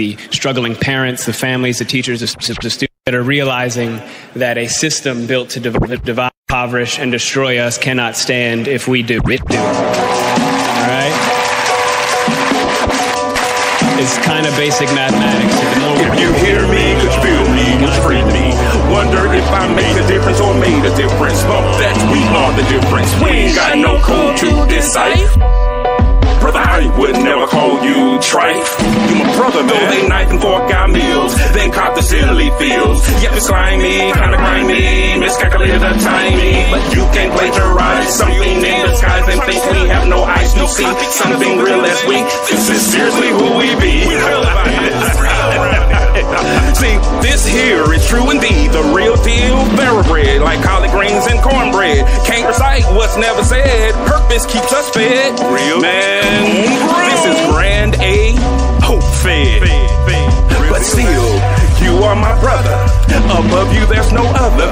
the struggling parents, the families, the teachers, the students that are realizing that a system built to divide, impoverish, and destroy us cannot stand if we do it. All right? It's kind of basic mathematics. If you hear me, could you feel me, could you free me? Wonder if I made a difference or made a difference. Bump that, we are the difference. We ain't got no code to decipher. Brother, I would never call you trife. You my brother, though they knife and fork our meals, then cop the silly feels. Yep, it's slimy, kinda grimy, miscalculated the timing. But you can plagiarize something in disguise and think we have no eyes to see something real as we. This is seriously who we be. See, this here is true indeed, the real deal, thoroughbred, like collard greens and cornbread. Can't recite what's never said, purpose keeps us fed. Real man, this is grand A, hope fed. But still, you are my brother, above you there's no other.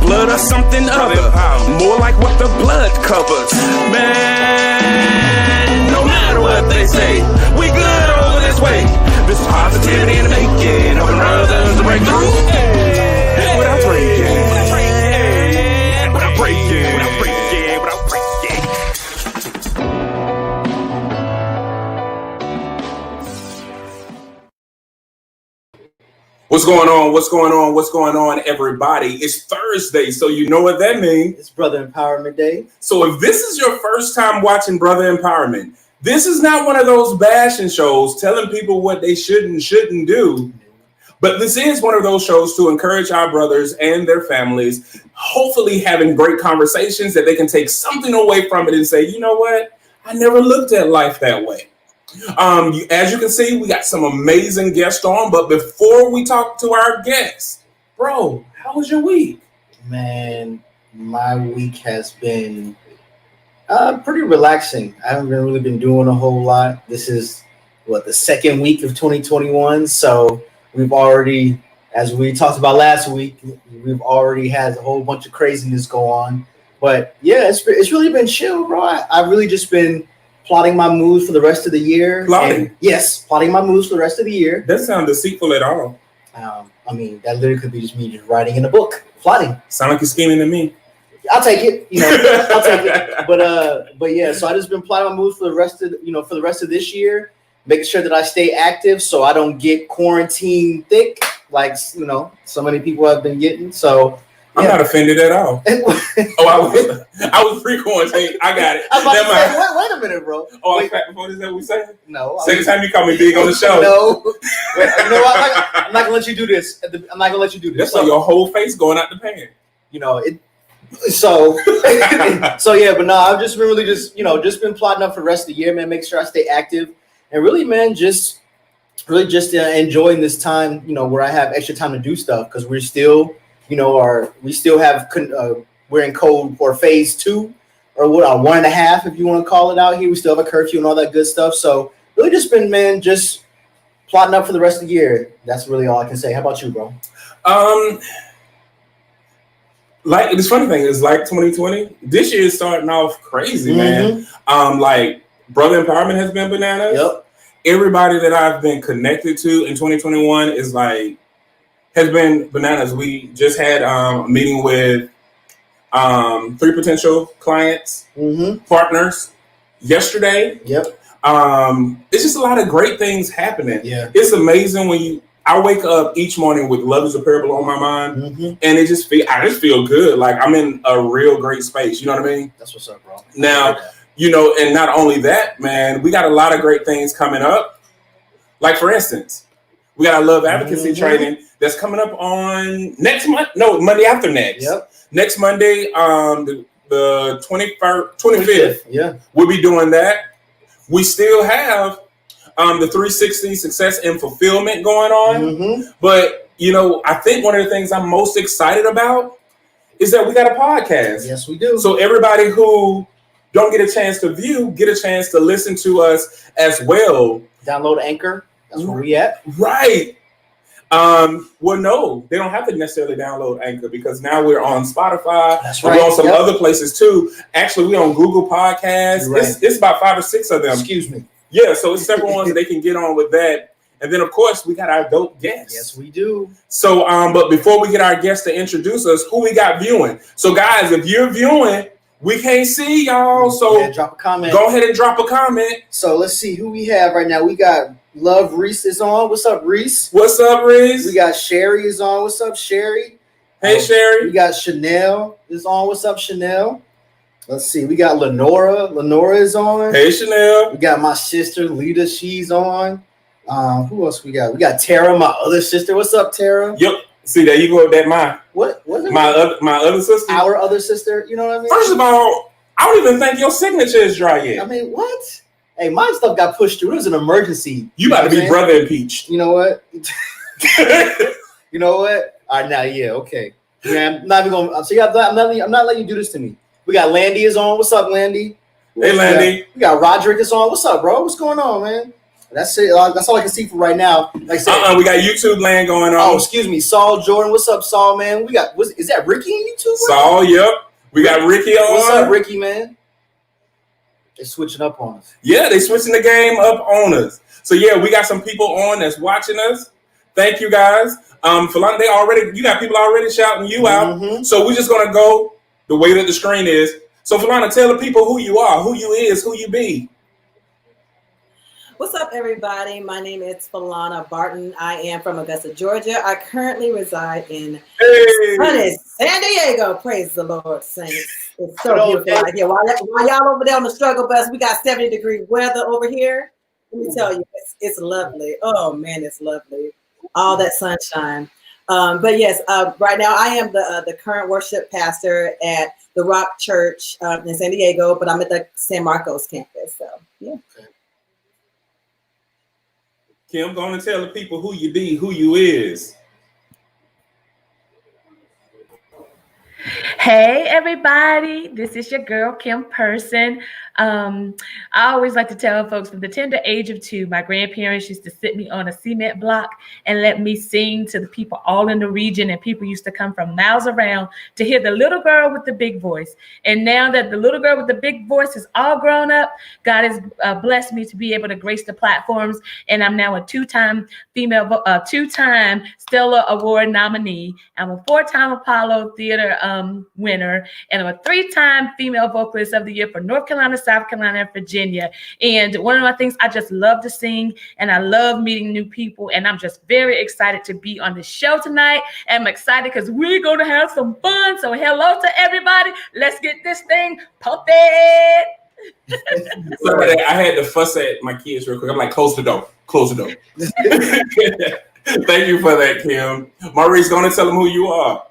Blood or something other, more like what the blood covers. Man, no matter what they say, we good over this way. This is positivity in the making, helping brothers to break through. Without breaking, without breaking, without breaking, without breaking. What's going on? What's going on? What's going on, everybody? It's Thursday, so you know what that means. It's Brother Empowerment Day. So if this is your first time watching Brother Empowerment, this is not one of those bashing shows telling people what they should and shouldn't do. But this is one of those shows to encourage our brothers and their families, hopefully having great conversations that they can take something away from it and say, you know what? I never looked at life that way. As you can see, we got some amazing guests on. But before we talk to our guests, bro, how was your week? Man, my week has been pretty relaxing. I haven't really been doing a whole lot. This is the second week of 2021. So we've already, as we talked about last week, we've already had a whole bunch of craziness go on. But yeah, it's really been chill, bro. I've really just been plotting my moves for the rest of the year. Plotting? Yes, plotting my moves for the rest of the year. Doesn't sound deceitful at all. I mean, that literally could be just me just writing in a book, plotting. Sound like you're scheming to me. I'll take it, I'll take it. But yeah, so I just been plotting my moves for the rest of this year, making sure that I stay active so I don't get quarantine thick, like so many people have been getting. So yeah. I'm not offended at all. I was pre-quarantine. I got it. I was about to say, wait a minute, bro. Oh, I'm fat before this. Is that what we say? No. Second time you call me big on the show. No. Wait, you know what? I'm not gonna let you do this. I'm not gonna let you do this. That's like your whole face going out the pan. It. So yeah, but no, I've just been really just been plotting up for the rest of the year, man. Make sure I stay active and really, man, just enjoying this time, where I have extra time to do stuff because we're still, we're in code or phase 2 or 1.5, if you want to call it out here. We still have a curfew and all that good stuff. So really just been, man, just plotting up for the rest of the year. That's really all I can say. How about you, bro? Like this funny thing is, like 2020, this year is starting off crazy, man. Like Brother Empowerment has been bananas. Yep. Everybody that I've been connected to in 2021 has been bananas. We just had a meeting with 3 potential clients, partners yesterday. Yep. It's just a lot of great things happening. Yeah. It's amazing when I wake up each morning with love is a parable on my mind, and I just feel good. Like I'm in a real great space. You know what I mean? That's what's up, bro. Now, and not only that, man, we got a lot of great things coming up. Like for instance, we got our love advocacy training that's coming up on next month. No, Monday after next. Yep. Next Monday, the 25th. Yeah. We'll be doing that. We still have the 360 success and fulfillment going on. But, I think one of the things I'm most excited about is that we got a podcast. Yes, we do. So everybody who don't get a chance to view, get a chance to listen to us as well. Download Anchor. That's where we at. Right. Well, no, they don't have to necessarily download Anchor because now we're on Spotify. That's right. We're on some other places too. Actually, we're on Google Podcasts. Right. It's about 5 or 6 of them. Excuse me. Yeah, so it's several ones that they can get on with that. And then, of course, we got our dope guests. Yes, we do. So, but before we get our guests to introduce us, who we got viewing? So, guys, if you're viewing, we can't see y'all. So, drop a comment. Go ahead and drop a comment. So, let's see who we have right now. We got Love Reese is on. What's up, Reese? What's up, Reese? We got Sherry is on. What's up, Sherry? Hey, Sherry. We got Chanel is on. What's up, Chanel? Let's see. We got Lenora. Lenora is on. Hey, Chanel. We got my sister, Lita. She's on. Who else we got? We got Tara, my other sister. What's up, Tara? Yep. See, there you go with that. What my other sister. Our other sister. You know what I mean? First of all, I don't even think your signature is dry yet. I mean, what? Hey, my stuff got pushed through. It was an emergency. You about to be brother impeached. You know what? You know what? All right, now, yeah, okay. Yeah, I'm not even gonna. So yeah, I'm not letting you do this to me. We got Landy is on. What's up, Landy? Hey, Landy. We got Roderick is on. What's up, bro? What's going on, man? That's it. That's all I can see for right now. Like I said, we got YouTube land going on. Oh, excuse me, Saul Jordan. What's up, Saul, man? We got. Is that Ricky on YouTube? Saul, yep. We got Ricky on. What's up, Ricky, man? They're switching up on us. Yeah, they switching the game up on us. So yeah, we got some people on that's watching us. Thank you guys. You got people already shouting you out. Mm-hmm. So we're just gonna go the way that the screen is. So Falana, tell the people who you are, who you is, who you be. What's up, everybody? My name is Falana Barton. I am from Augusta, Georgia. I currently reside in sunny San Diego. Praise the Lord, saints. It's so beautiful out here. While y'all over there on the struggle bus, we got 70-degree weather over here. Let me tell you, it's lovely. Oh, man, it's lovely. All that sunshine. But yes, right now I am the current worship pastor at the Rock Church in San Diego, but I'm at the San Marcos campus. So, yeah. Kim, going to tell the people who you be, who you is. Hey, everybody. This is your girl, Kim Person. I always like to tell folks from the tender age of 2, my grandparents used to sit me on a cement block and let me sing to the people all in the region. And people used to come from miles around to hear the little girl with the big voice. And now that the little girl with the big voice is all grown up, God has blessed me to be able to grace the platforms. And I'm now a 2-time Stella Award nominee. I'm a 4-time Apollo Theater winner, and I'm a 3-time female vocalist of the year for North Carolina, South Carolina, and Virginia. And one of my things, I just love to sing, and I love meeting new people, and I'm just very excited to be on the show tonight. And I'm excited because we're going to have some fun. So hello to everybody. Let's get this thing pumping. Sorry, I had to fuss at my kids real quick. I'm like, close the door. Close the door. Thank you for that, Kim. Maurice, going to tell them who you are.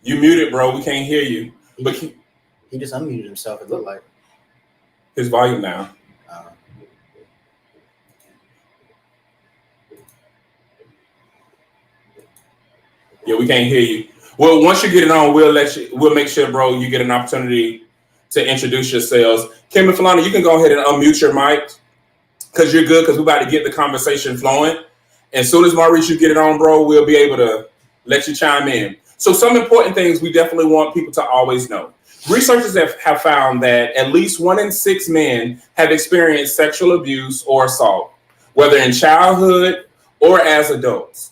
You muted, bro. We can't hear you. But He just unmuted himself, it looked like. His volume now. Yeah, we can't hear you. Well, once you get it on, we'll make sure, bro, you get an opportunity to introduce yourselves. Kim and Falana, you can go ahead and unmute your mic because you're good, because we're about to get the conversation flowing. As soon as Maurice, you get it on, bro, we'll be able to let you chime in. So some important things we definitely want people to always know. Researchers have found that at least 1 in 6 men have experienced sexual abuse or assault, whether in childhood or as adults.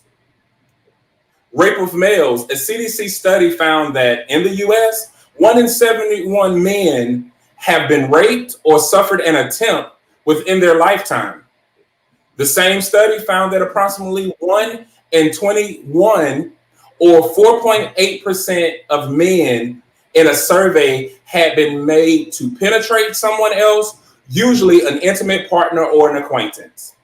Rape of males, a CDC study found that in the U.S., 1 in 71 men have been raped or suffered an attempt within their lifetime. The same study found that approximately 1 in 21, or 4.8% of men in a survey had been made to penetrate someone else, usually an intimate partner or an acquaintance.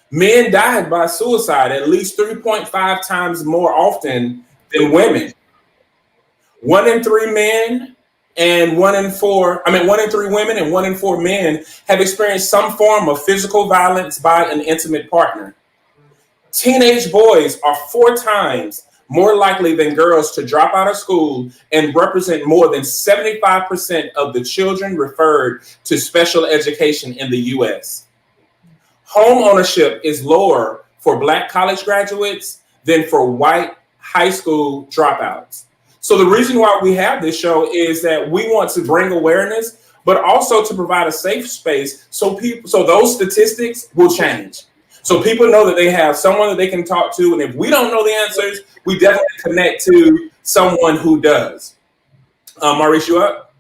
Men died by suicide at least 3.5 times more often than women. 1 in 3 men and 1 in 3 women and 1 in 4 men have experienced some form of physical violence by an intimate partner. Teenage boys are 4 times more likely than girls to drop out of school and represent more than 75% of the children referred to special education in the U.S. Home ownership is lower for Black college graduates than for white high school dropouts. So the reason why we have this show is that we want to bring awareness, but also to provide a safe space so those statistics will change. So people know that they have someone that they can talk to, and if we don't know the answers, we definitely connect to someone who does. Maurice, you up?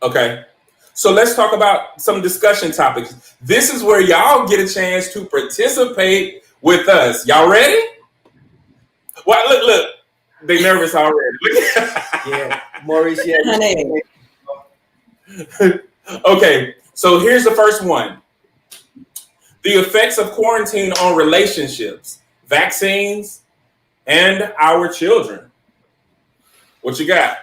Okay. So let's talk about some discussion topics. This is where y'all get a chance to participate with us. Y'all ready? Well, look, they nervous already. Yeah, Maurice, yeah. Okay, so here's the first one. The effects of quarantine on relationships, vaccines, and our children. What you got?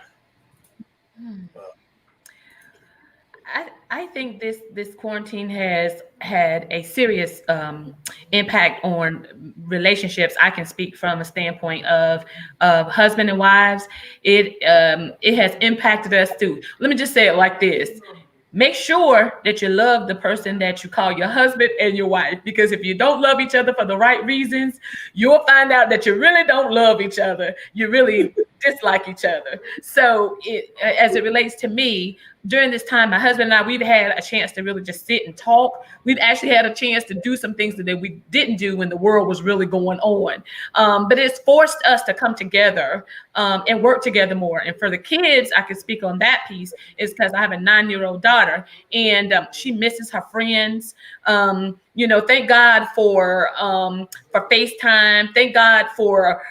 I think this quarantine has had a serious impact on relationships. I can speak from a standpoint of husband and wives. It has impacted us too. Let me just say it like this. Make sure that you love the person that you call your husband and your wife, because if you don't love each other for the right reasons, you'll find out that you really don't love each other. You really dislike each other. So as it relates to me, during this time, my husband and I, we've had a chance to really just sit and talk. We've actually had a chance to do some things that we didn't do when the world was really going on. But it's forced us to come together and work together more. And for the kids, I can speak on that piece, is because I have a 9-year-old daughter, and she misses her friends. Thank God for FaceTime. Thank God for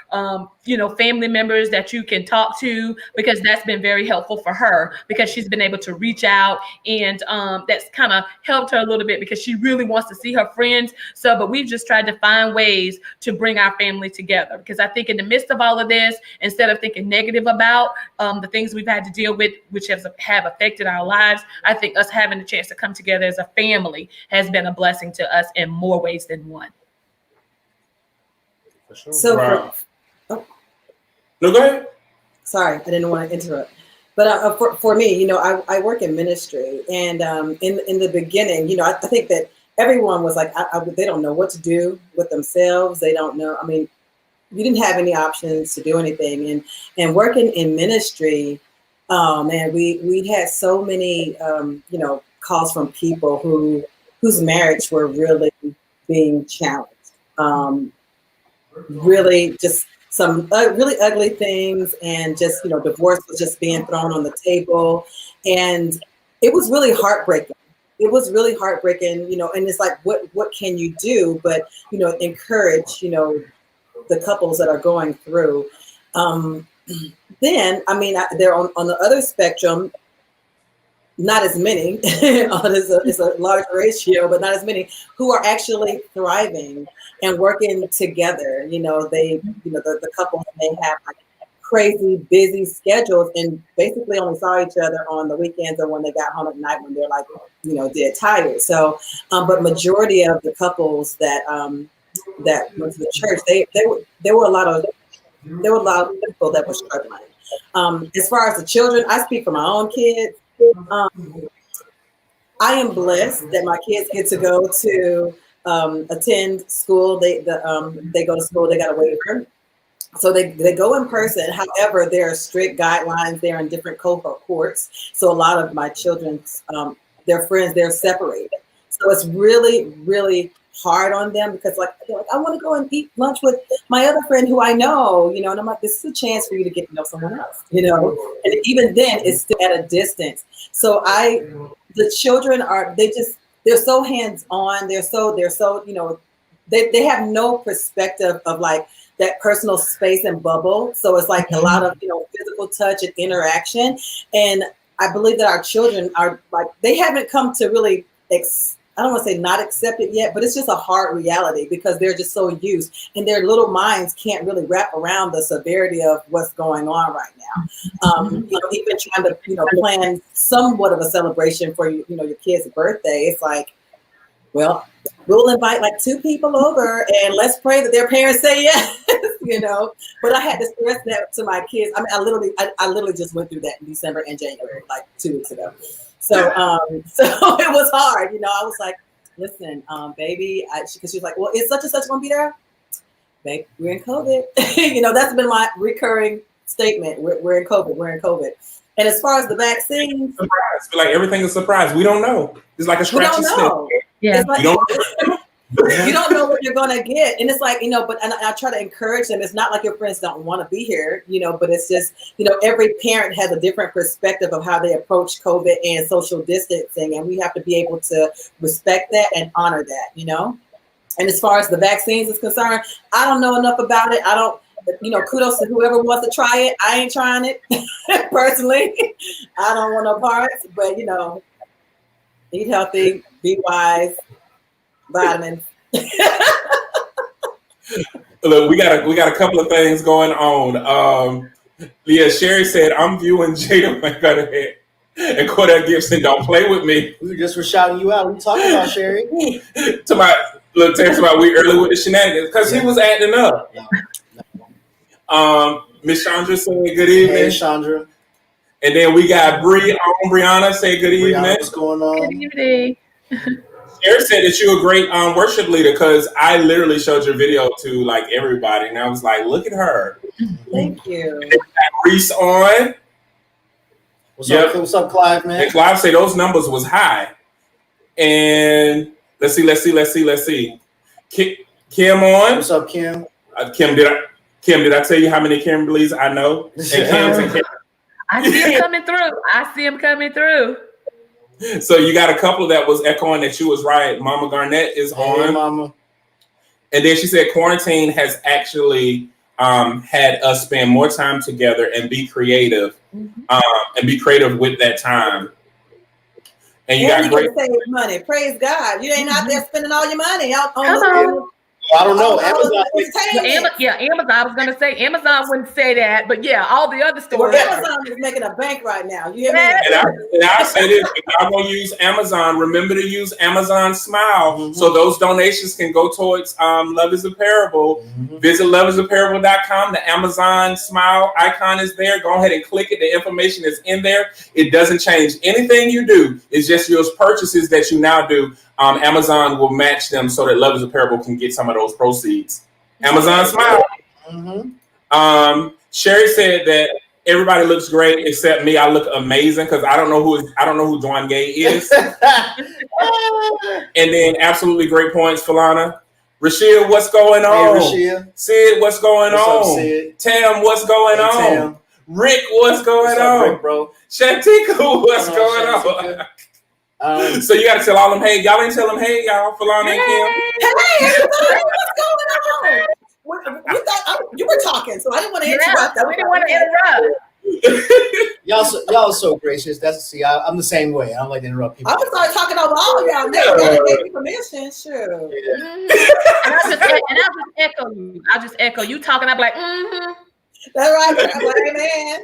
family members that you can talk to, because that's been very helpful for her, because she's been able to reach out, and that's kind of helped her a little bit, because she really wants to see her friends. But we've just tried to find ways to bring our family together, because I think in the midst of all of this, instead of thinking negative about the things we've had to deal with, which have affected our lives, I think us having the chance to come together as a family has been a blessing to us in more ways than one. So, wow. No, go ahead. Sorry, I didn't want to interrupt. But for me, I work in ministry, and in the beginning, I think that everyone was like, they don't know what to do with themselves. They don't know. I mean, you didn't have any options to do anything, and working in ministry, man, we had so many, calls from people whose marriage were really being challenged. Really just some really ugly things, and just, divorce was just being thrown on the table. And it was really heartbreaking. It was really heartbreaking, and it's like, what can you do but, encourage, the couples that are going through. Then, I mean, they're on the other spectrum, not as many, it's a large ratio, but not as many who are actually thriving and working together. The couples may have like crazy busy schedules and basically only saw each other on the weekends or when they got home at night when they're like, dead tired. So, but majority of the couples that went to the church, there were a lot of people that were struggling. As far as the children, I speak for my own kids. I am blessed that my kids get to go to attend school. They go to school. They got a waiver, so they go in person. However, there are strict guidelines. They're in different cohorts. So a lot of my children's their friends, they're separated. So it's really, really hard on them, because they're like, I want to go and eat lunch with my other friend wwho I know, and I'm like, this is a chance for you to get to know someone else, and even then it's still at a distance. So the children they're so hands-on. They're so, they have no perspective of like that personal space and bubble. So it's like a lot of, physical touch and interaction. And I believe that our children are like, they haven't come to really I don't want to say not accept it yet, but it's just a hard reality, because they're just so used, and their little minds can't really wrap around the severity of what's going on right now. Even trying to, plan somewhat of a celebration for your kid's birthday. It's like, well, we'll invite like 2 people over and let's pray that their parents say yes, But I had to stress that to my kids. I mean, I literally just went through that in December and January, like 2 weeks ago. So it was hard, I was like, listen, baby, because she was like, well, is such and such going to be there? we're in COVID. You know, that's been my recurring statement. We're in COVID. We're in COVID. And as far as the vaccine, surprise. Feel like everything is a surprise. We don't know. It's like a scratchy sniff. Yeah. Like, you don't know what you're gonna get, and it's like, you know. But and I try to encourage them. It's not like your friends don't want to be here, you know. But it's just, you know, every parent has a different perspective of how they approach COVID and social distancing, and we have to be able to respect that and honor that, you know. And as far as the vaccines is concerned, I don't know enough about it. I don't, you know, kudos to whoever wants to try it. I ain't trying it personally. I don't want no parts, but you know, eat healthy, be wise. Vitamins. Look, we got a couple of things going on. Yeah, Sherry said, I'm viewing Jada McGunnett and Cordell Gibson. Don't play with me. We just were shouting you out. We talking about Sherry. Terrence about we early with the shenanigans because he was acting up. Miss Chandra said good evening. Hey, Chandra. And then we got Brianna say good evening. What's going on? Good evening. Eric said that you're a great worship leader because I literally showed your video to like everybody, and I was like, "Look at her." Thank you. And Maurice on. What's up, Clive, man? And Clive said those numbers was high. And let's see. Kim on. What's up, Kim? Kim, did I tell you how many Kimberlys I know? And Kim's I see him coming through. So you got a couple that was echoing that you was right. Mama Garnett is on. Mama. And then she said quarantine has actually had us spend more time together and be creative, and be creative with that time. And you got great save money. Praise God. You ain't out there spending all your money out on Come I don't know. Amazon. Amazon. I was gonna say Amazon wouldn't say that, but yeah, all the other stores. Amazon is making a bank right now. You hear me? And I say this: if I'm gonna use Amazon, remember to use Amazon Smile, so those donations can go towards Love is a Parable. Visit loveisapparable.com. The Amazon Smile icon is there. Go ahead and click it. The information is in there. It doesn't change anything you do. It's just your purchases that you now do. Amazon will match them so that Love is a Parable can get some of those proceeds. Amazon Smile. Sherry said that everybody looks great except me. I look amazing because I don't know who Dwayne Gay is. And then absolutely great points, Falana. Rashia, what's going on? Hey, Rashia. Sid, what's going on? Up, Sid? Tam, what's going on? Tam. Rick, what's going on? Rick, bro? Shantika, what's going on? So you got to tell all them, hey, y'all ain't tell them, hey, y'all, Falana and Kim. Hey, everybody, what's going on? You were talking, so I didn't want to interrupt. We didn't want to interrupt. Y'all are so gracious. I'm the same way. I don't like to interrupt people. I'm gonna start talking over all of y'all. They gave me permission, sure. And I'll just echo you talking. I'll be like, That's right. I'm like, man.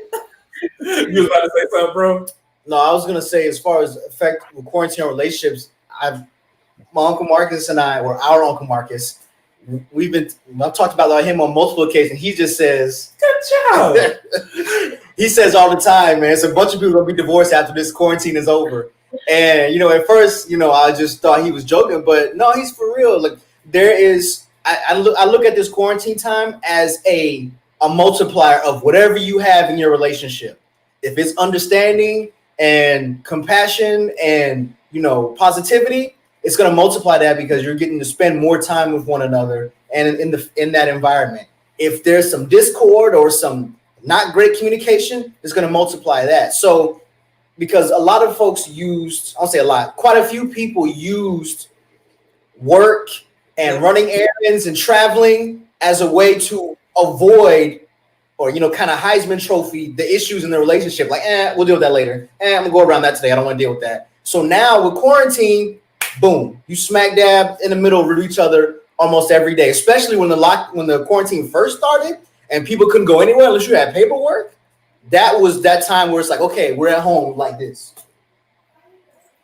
You was about to say something, bro? No, I was gonna say as far as effect with quarantine relationships, my Uncle Marcus and I, or our Uncle Marcus, I've talked about him on multiple occasions. He just says, "Good job." He says all the time, man. It's a bunch of people gonna be divorced after this quarantine is over. And at first, I just thought he was joking, but no, he's for real. Like there is, I look at this quarantine time as a multiplier of whatever you have in your relationship. If it's understanding and compassion and positivity, it's going to multiply that because you're getting to spend more time with one another and in that environment. If there's some discord or some not great communication, it's going to multiply that. So because a lot of folks quite a few people used work and running errands and traveling as a way to avoid or kind of Heisman Trophy the issues in the relationship. Like, we'll deal with that later. I'm gonna go around that today. I don't want to deal with that. So now with quarantine, boom, you smack dab in the middle with each other almost every day. Especially when the quarantine first started and people couldn't go anywhere unless you had paperwork. That was that time where it's like, okay, we're at home like this.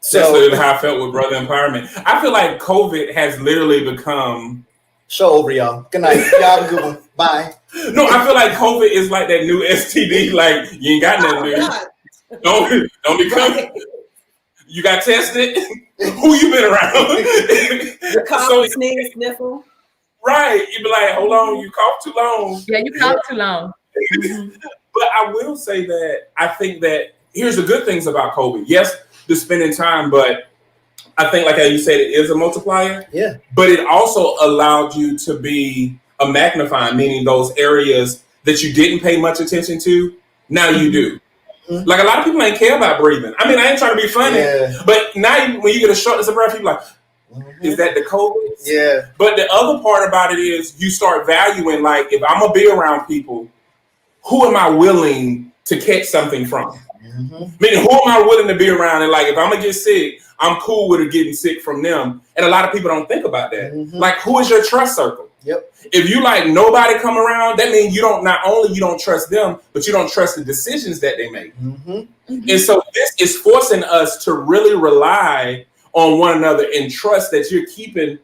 So that's literally how I felt with Brother Empowerment. I feel like COVID has literally become. Show over, y'all. Good night. Y'all have a good one. Bye. No, I feel like COVID is like that new STD. Like you ain't got nothing, dude. Don't be coming. You got tested. Who you been around? The cough, sneeze, sniffle. Right. You'd be like, hold on, you cough too long. Yeah, you cough too long. But I will say that I think that here's the good things about COVID. Yes, the spending time, but I think, like how you said, it is a multiplier. Yeah. But it also allowed you to be a magnifying, meaning those areas that you didn't pay much attention to, now you do. Mm-hmm. Like a lot of people ain't care about breathing. I mean, I ain't trying to be funny, but now when you get a shortness of breath, you're like, is that the COVID? Yeah. But the other part about it is you start valuing, like, if I'm going to be around people, who am I willing to catch something from? Mm-hmm. Meaning, who am I willing to be around? And like, if I'm going to get sick, I'm cool with it getting sick from them. And a lot of people don't think about that. Mm-hmm. Like, who is your trust circle? Yep. If you like nobody come around, that means you don't, not only you don't trust them, but you don't trust the decisions that they make. Mm-hmm. Mm-hmm. And so this is forcing us to really rely on one another and trust that you're keeping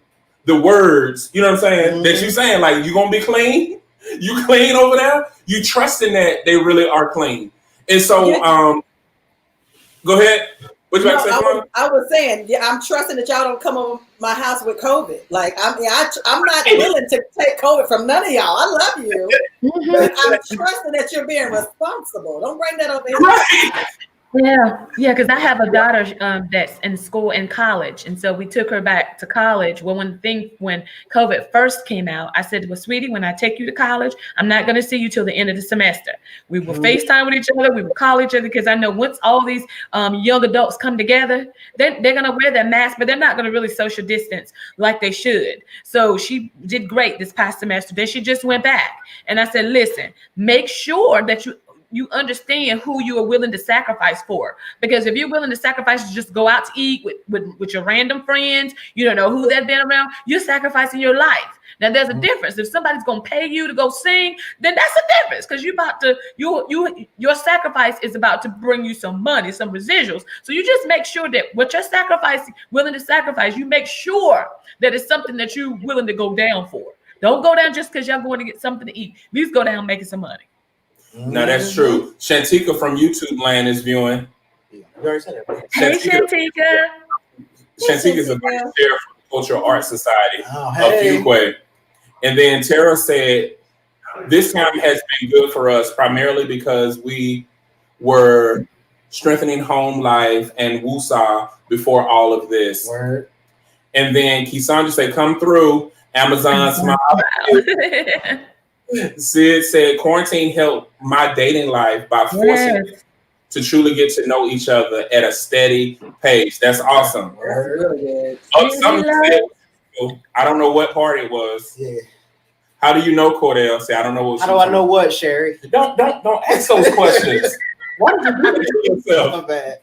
the words, you know what I'm saying? Mm-hmm. That you're saying, like, you gonna be clean? You clean over there? You trusting that they really are clean. And so, go ahead. What you about to say, I was saying, I'm trusting that y'all don't come over my house with COVID. Like, I'm not willing to take COVID from none of y'all. I love you, but I'm trusting that you're being responsible. Don't bring that over here. Right. Yeah, because I have a daughter that's in school in college, and so we took her back to college. Well, when COVID first came out, I said, "Well, sweetie, when I take you to college, I'm not going to see you till the end of the semester. We will FaceTime with each other. We will call each other because I know once all these young adults come together, they're going to wear their mask, but they're not going to really social distance like they should." So she did great this past semester. Then she just went back, and I said, "Listen, make sure that you understand who you are willing to sacrifice for. Because if you're willing to sacrifice to just go out to eat with your random friends, you don't know who they've been around, you're sacrificing your life. Now there's a difference. If somebody's gonna pay you to go sing, then that's a difference. Because your sacrifice is about to bring you some money, some residuals. So you just make sure that what you're willing to sacrifice, you make sure that it's something that you're willing to go down for. Don't go down just because y'all going to get something to eat. At least go down making some money. No, that's true. Shantika from YouTube land is viewing. You already said that. Hey, Shantika. Shantika is a vice chair for the Cultural Arts Society of Fuquay. And then Tara said, this time has been good for us, primarily because we were strengthening home life and Wusa before all of this. Word. And then Kisandra said, come through, Amazon smile. Sid said, quarantine helped my dating life by forcing me to truly get to know each other at a steady pace. That's awesome. That's really good. I don't know what part it was. Yeah. How do you know, Cordell? Say, I don't know what. How do I know what, Sherry? Don't ask those questions. Why did you do that to yourself? My bad.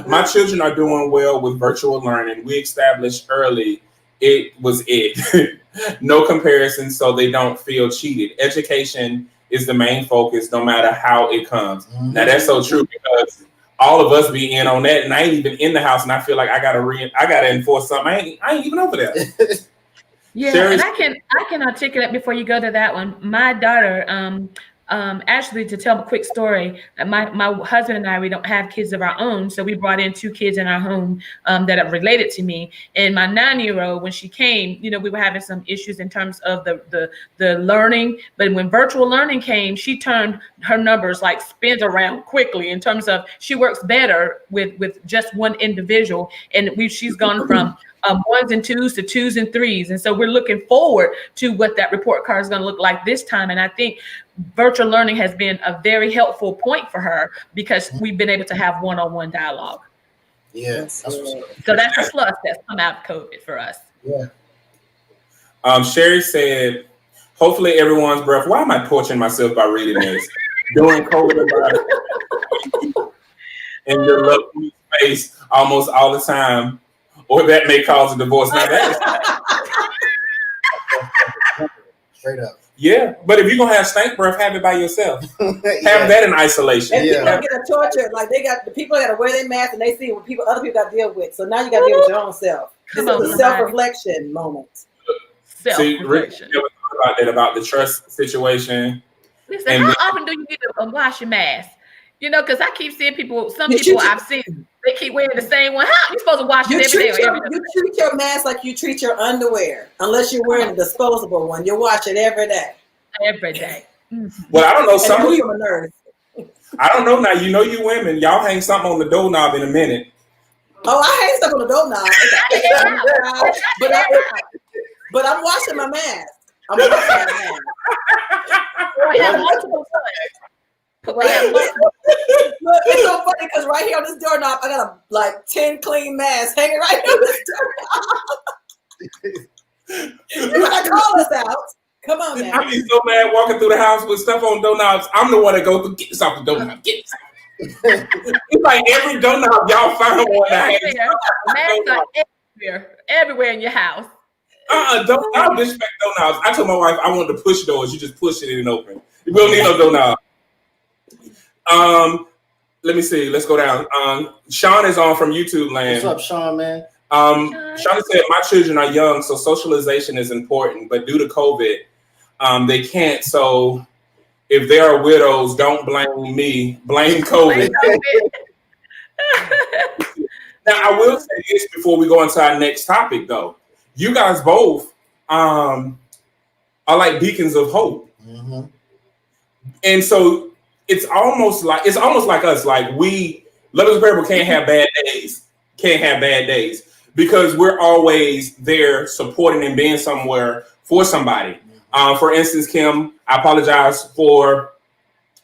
My children are doing well with virtual learning. We established early it was it. No comparison, so they don't feel cheated. Education is the main focus, no matter how it comes. Mm-hmm. Now that's so true because all of us be in on that, and I ain't even in the house, and I feel like I gotta enforce something. I ain't even over there. Yeah, and I can articulate before you go to that one. My daughter, actually, to tell a quick story, my husband and I, we don't have kids of our own, so we brought in 2 kids in our home that are related to me. And my 9-year-old, when she came, we were having some issues in terms of the learning. But when virtual learning came, she turned her numbers like spins around quickly in terms of she works better with just one individual, and she's gone from 1s and 2s to 2s and 3s. And so we're looking forward to what that report card is going to look like this time. And I think virtual learning has been a very helpful point for her because we've been able to have one-on-one dialogue. Yeah. So that's a plus that's come out of COVID for us. Yeah. Sherry said, hopefully everyone's breath. Why am I torturing myself by reading this? During COVID about it. In your lovely face almost all the time. Or that may cause a divorce. Now that is straight up. Yeah, but if you're gonna have stank breath, have it by yourself. Have that in isolation. And people get a torture, like the people got to wear their mask and they see what other people got to deal with. So now you got to deal with your own self. This is a self-reflection moment. Self-reflection. See, about that, about the trust situation. Listen, how often do you get to wash your mask? Because I keep seeing some people I've seen. They keep wearing the same one. How you supposed to wash it every day? You treat your mask like you treat your underwear, unless you're wearing a disposable one. You wash it every day. Every day. Well, I don't know. Some of you, I don't know now. You know, you women, y'all hang something on the doorknob in a minute. Oh, I hang stuff on the doorknob. But I'm washing my mask. I'm washing my mask. I have multiple Look, it's so funny because right here on this doorknob, I got like 10 clean masks hanging right here on this doorknob. You gotta call us out. Come on, man. I'd be so mad walking through the house with stuff on doorknobs. I'm the one that goes to get this off the doorknob. Get this. It's like every doorknob y'all find one that everywhere in your house. Don't disrespect doorknobs. I told my wife I wanted to push doors. You just push it and open. We don't need no doorknob. Let me see. Let's go down. Sean is on from YouTube land. What's up, Sean, man? Sean said, my children are young, so socialization is important, but due to COVID, they can't. So if they are widows, don't blame me. Blame COVID. Now, I will say this before we go into our next topic, though. You guys both are like beacons of hope. Mm-hmm. And so it's almost like us. Like we, Love is a Parable can't have bad days. Because we're always there supporting and being somewhere for somebody. For instance, Kim, I apologize for,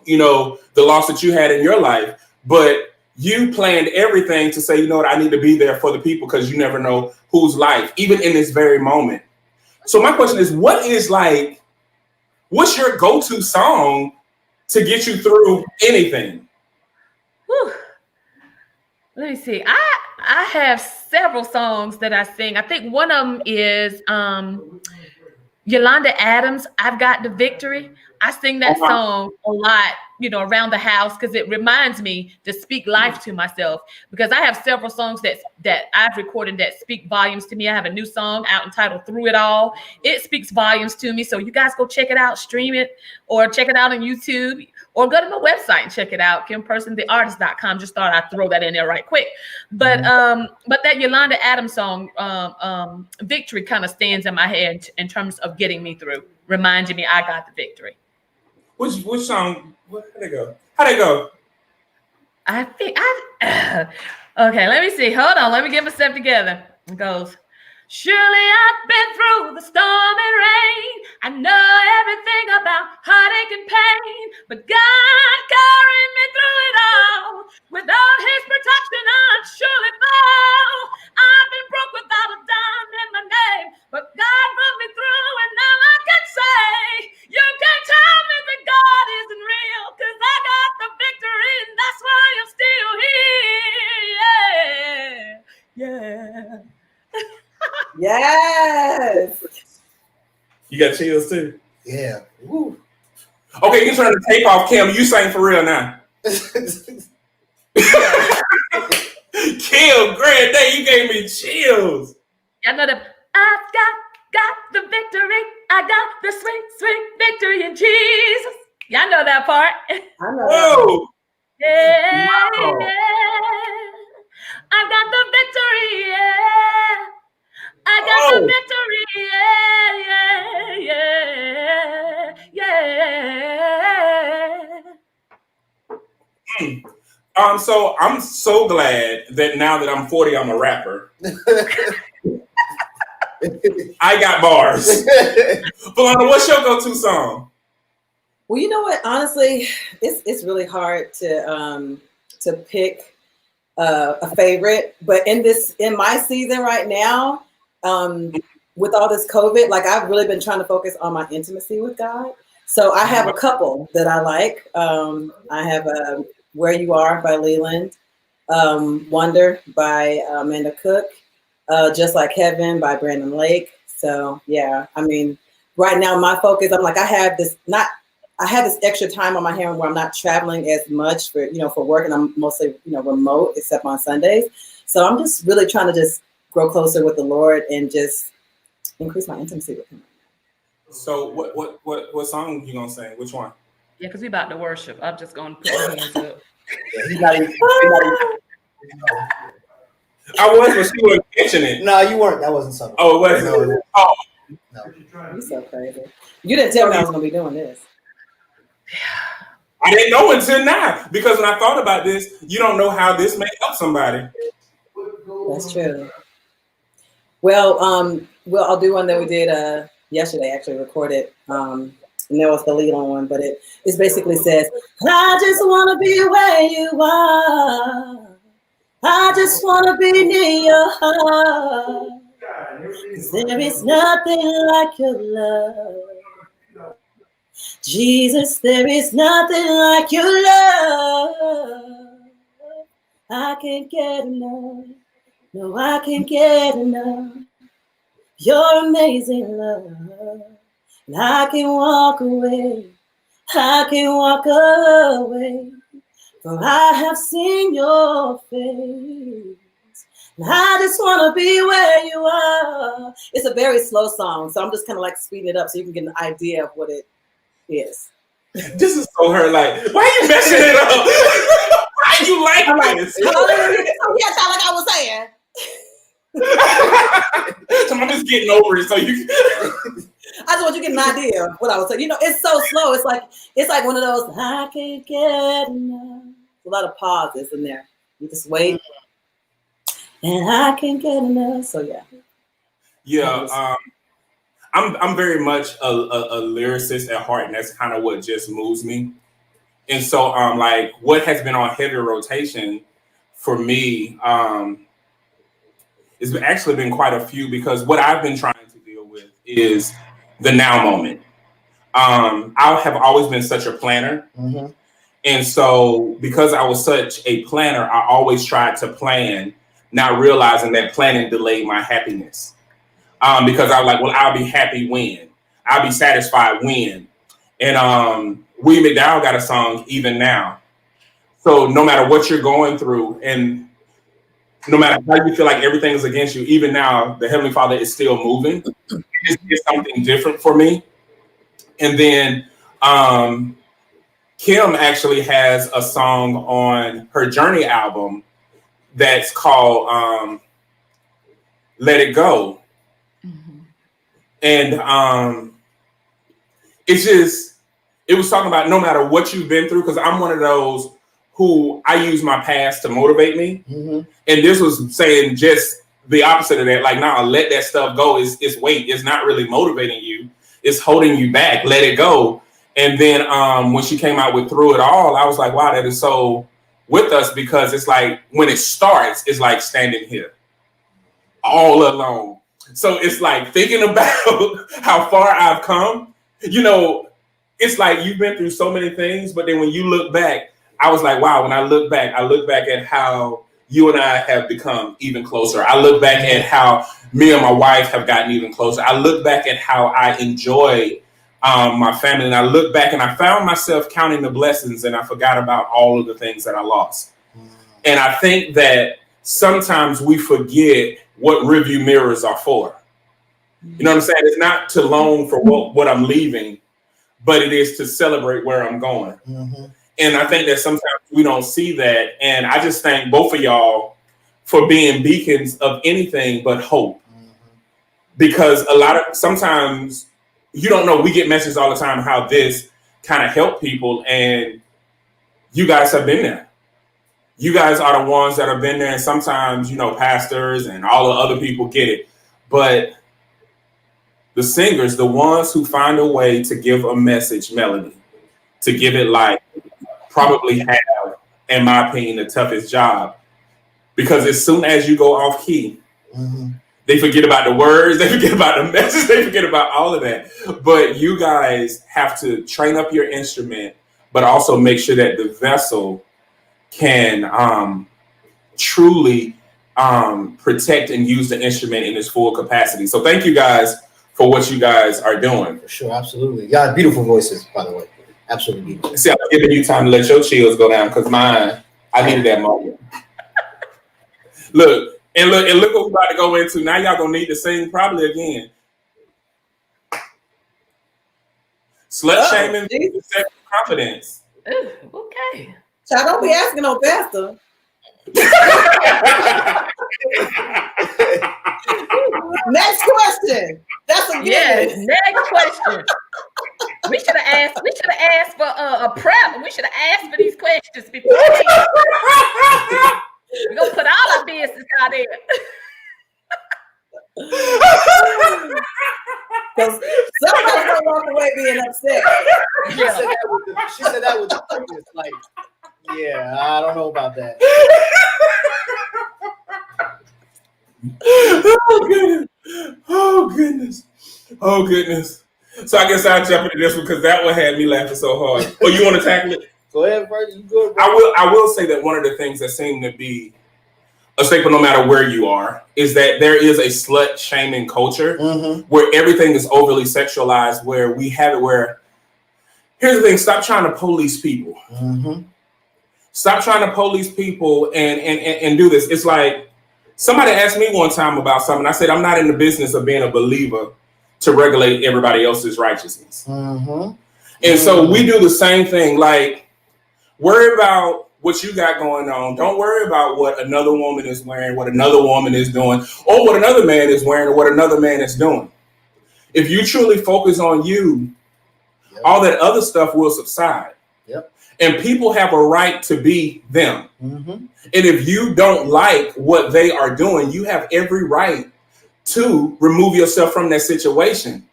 the loss that you had in your life, but you planned everything to say, you know what, I need to be there for the people because you never know whose life, even in this very moment. So my question is, what's your go-to song to get you through anything? Whew. Let me see. I have several songs that I sing. I think one of them is Yolanda Adams, I've Got the Victory. I sing that song a lot, around the house because it reminds me to speak life to myself, because I have several songs that I've recorded that speak volumes to me. I have a new song out entitled Through It All. It speaks volumes to me. So you guys go check it out, stream it, or check it out on YouTube, or go to my website and check it out, KimPersonTheArtist.com. Just thought I'd throw that in there right quick. But that Yolanda Adams song, Victory, kind of stands in my head in terms of getting me through, reminding me I got the victory. Which song? How'd it go? I think okay, let me see. Hold on, let me get myself together. It goes, surely I've been through the storm and rain. I know everything about heartache and pain, but God carried me through it all. Without His protection, I'd surely fall. I've been broke without a dime in my name, but God brought me through, and now I can say, you can tell me that God isn't real, 'cause I got the victory, and that's why I'm still here. Yeah. Yes. You got chills too? Yeah. Woo. Okay, you turn the tape off, Kim. You sang for real now. Kim, great day. You gave me chills. Y'all know that I've got the victory. I got the sweet, sweet victory in Jesus. Y'all know that part. I know. Whoa. Yeah, Wow. yeah. I got the victory, yeah. I got the victory, yeah. So I'm so glad that now that I'm 40, I'm a rapper. I got bars. Philana, what's your go-to song? Well, you know what? Honestly, it's really hard to pick a favorite. But in my season right now, with all this COVID, like I've really been trying to focus on my intimacy with God. So I have a couple that I like. I have Where You Are by Leland, Wonder by Amanda Cook, Just Like Heaven by Brandon Lake. So yeah, I mean, right now my focus, I'm like, I have this extra time on my hands where I'm not traveling as much for work, and I'm mostly, remote except on Sundays. So I'm just really trying to just grow closer with the Lord and just increase my intimacy with Him. So what song you gonna sing? Which one? Yeah, because we about to worship. I'm just gonna put my hands up. Yeah, he's not even I was, but she wasn't catching it. No, you weren't. That wasn't subtle. Oh, it wasn't. No. Oh. No. You're so crazy. You didn't tell me I was gonna be doing this. I didn't know until now, because when I thought about this, you don't know how this may help somebody. That's true. Well, I'll do one that we did yesterday. Actually, recorded. And that was the lead on one, but it basically says, "I just want to be where you are. I just want to be near your heart. 'Cause there is nothing like your love. Jesus, there is nothing like your love. I can't get enough. No, I can't get enough. Your amazing love. And I can walk away. I can walk away. For I have seen your face. And I just want to be where you are." It's a very slow song, so I'm just kind of like speeding it up so you can get an idea of what it is. This is so her. Like, why are you messing it up? Why you like this? Hallelujah. Yeah, sound like I was saying. So I'm just getting over it. So you. I just want you to get an idea of what I was saying. You know, it's so slow. It's like one of those. I can't get enough. A lot of pauses in there. You just wait, and I can't get enough. So yeah. Yeah. I'm very much a lyricist at heart, and that's kind of what just moves me. And so, like, what has been on heavy rotation for me, it's actually been quite a few, because what I've been trying to deal with is the now moment. I have always been such a planner. Mm-hmm. And so because I was such a planner, I always tried to plan, not realizing that planning delayed my happiness. Because I was like, well, I'll be happy when. I'll be satisfied when. And William McDowell got a song, Even Now. So no matter what you're going through, and no matter how you feel like everything is against you, even now, the Heavenly Father is still moving. It's something different for me. And then Kim actually has a song on her Journey album that's called Let It Go. Mm-hmm. And it was talking about no matter what you've been through, because I'm one of those who I use my past to motivate me. Mm-hmm. And this was saying just the opposite of that. Like, nah, let that stuff go. It's weight. It's not really motivating you. It's holding you back. Let it go. And then when she came out with Through It All, I was like, wow, that is so with us, because it's like when it starts, it's like standing here all alone. So it's like thinking about how far I've come. You know, it's like you've been through so many things, but then when you look back, I was like, wow, when I look back at how you and I have become even closer. I look back at how me and my wife have gotten even closer. I look back at how I enjoy my family. And I look back and I found myself counting the blessings, and I forgot about all of the things that I lost. And I think that sometimes we forget what rearview mirrors are for. You know what I'm saying? It's not to long for what I'm leaving, but it is to celebrate where I'm going. Mm-hmm. And I think that sometimes we don't see that. And I just thank both of y'all for being beacons of anything but hope. Mm-hmm. Because sometimes you don't know, we get messages all the time how this kind of helped people, and you guys have been there. You guys are the ones that have been there, and sometimes, you know, pastors and all the other people get it. But the singers, the ones who find a way to give a message melody, to give it life, probably have, in my opinion, the toughest job. Because as soon as you go off key, mm-hmm. they forget about the words, they forget about the message, they forget about all of that. But you guys have to train up your instrument, but also make sure that the vessel can truly protect and use the instrument in its full capacity. So thank you guys for what you guys are doing. For sure, absolutely. You got beautiful voices, by the way. Absolutely beautiful. See, I'm giving you time to let your chills go down, because mine, I needed that moment. Look what we're about to go into. Now y'all gonna need to sing probably again. Slut shaming, sexual confidence. Ooh, okay. So I don't be asking no pastor. Next question. That's a yes. Next question. We should have asked for a prep. We should have asked for these questions before. We're gonna put all our business out there. Because somebody's gonna walk away being upset. She said that with the quickness. Like, yeah, I don't know about that. Oh goodness. So I guess I'll jump into this one because that one had me laughing so hard. Oh, you want to tackle it? Go ahead, bro. You good, bro? I will say that one of the things that seem to be a staple, no matter where you are, is that there is a slut shaming culture where everything is overly sexualized. Where we have it where, here's the thing: stop trying to police people. Stop trying to police people and do this. It's like somebody asked me one time about something. I said, I'm not in the business of being a believer to regulate everybody else's righteousness. And so we do the same thing. Like, worry about what you got going on. Don't worry about what another woman is wearing, what another woman is doing, or what another man is wearing, or what another man is doing. If you truly focus on you, all that other stuff will subside. And people have a right to be them. And if you don't like what they are doing, you have every right to remove yourself from that situation.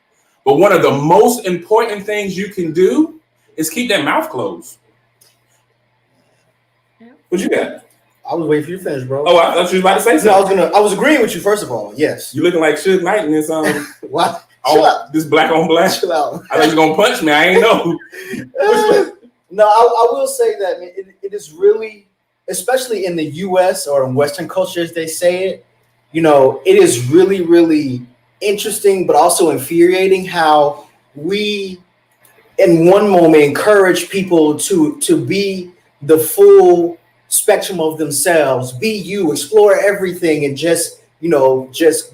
But one of the most important things you can do is keep that mouth closed. What you got? I was waiting for you to finish, bro. Oh, I thought you was about to say something. No, I was agreeing with you, first of all. Yes. You looking like Suge Knight in this what? Chill out. This black on black. Chill out. I thought you gonna punch me. I ain't know. No, I will say that it is really, especially in the US or in Western cultures, they say it, you know, it is really, really interesting, but also infuriating how we, in one moment, encourage people to be the full spectrum of themselves, be you, explore everything, and just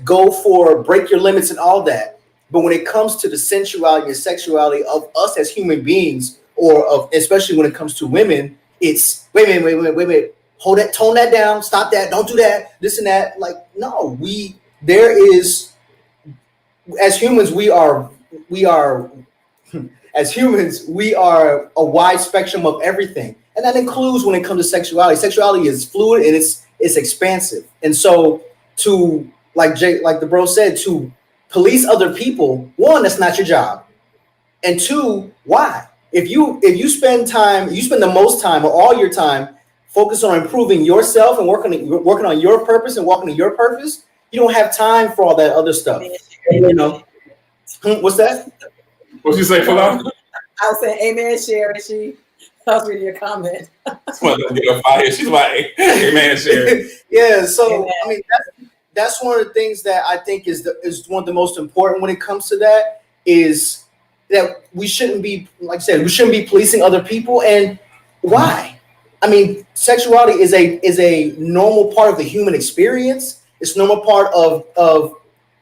go for, break your limits and all that. But when it comes to the sensuality and sexuality of us as human beings, or of, especially when it comes to women, it's wait a minute, hold that, tone that down, stop that, don't do that, this and that. Like, no, as humans, we are a wide spectrum of everything. And that includes when it comes to sexuality. Sexuality is fluid and it's expansive. And so to, like the bro said, to police other people, one, that's not your job. And two, why? If you spend the most time or all your time focused on improving yourself and working on your purpose and walking in your purpose, you don't have time for all that other stuff. You know? What's that? What you say, Falana? I was saying amen, Sherry. I was reading your comment. She's like, amen, Sherry. Yeah, so amen. I mean that's one of the things that I think is one of the most important when it comes to that, is that we shouldn't be, like I said, we shouldn't be policing other people. And why? I mean, sexuality is a normal part of the human experience. It's a normal part of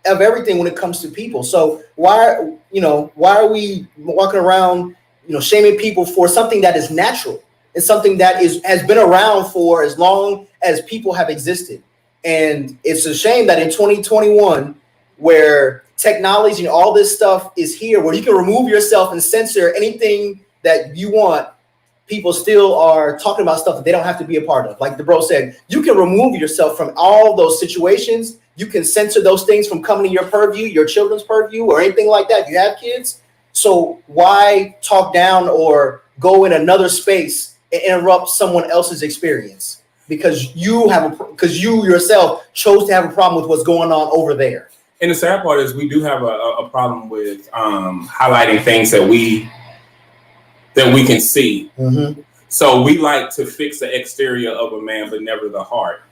everything when it comes to people. So why are we walking around, shaming people for something that is natural and something that has been around for as long as people have existed? And it's a shame that in 2021, where technology and all this stuff is here, where you can remove yourself and censor anything that you want, people still are talking about stuff that they don't have to be a part of. Like the bro said, you can remove yourself from all those situations. You can censor those things from coming to your purview, your children's purview, or anything like that if you have kids. So why talk down or go in another space and interrupt someone else's experience? Because you yourself chose to have a problem with what's going on over there. And the sad part is we do have a problem with highlighting things that we can see. Mm-hmm. So we like to fix the exterior of a man, but never the heart.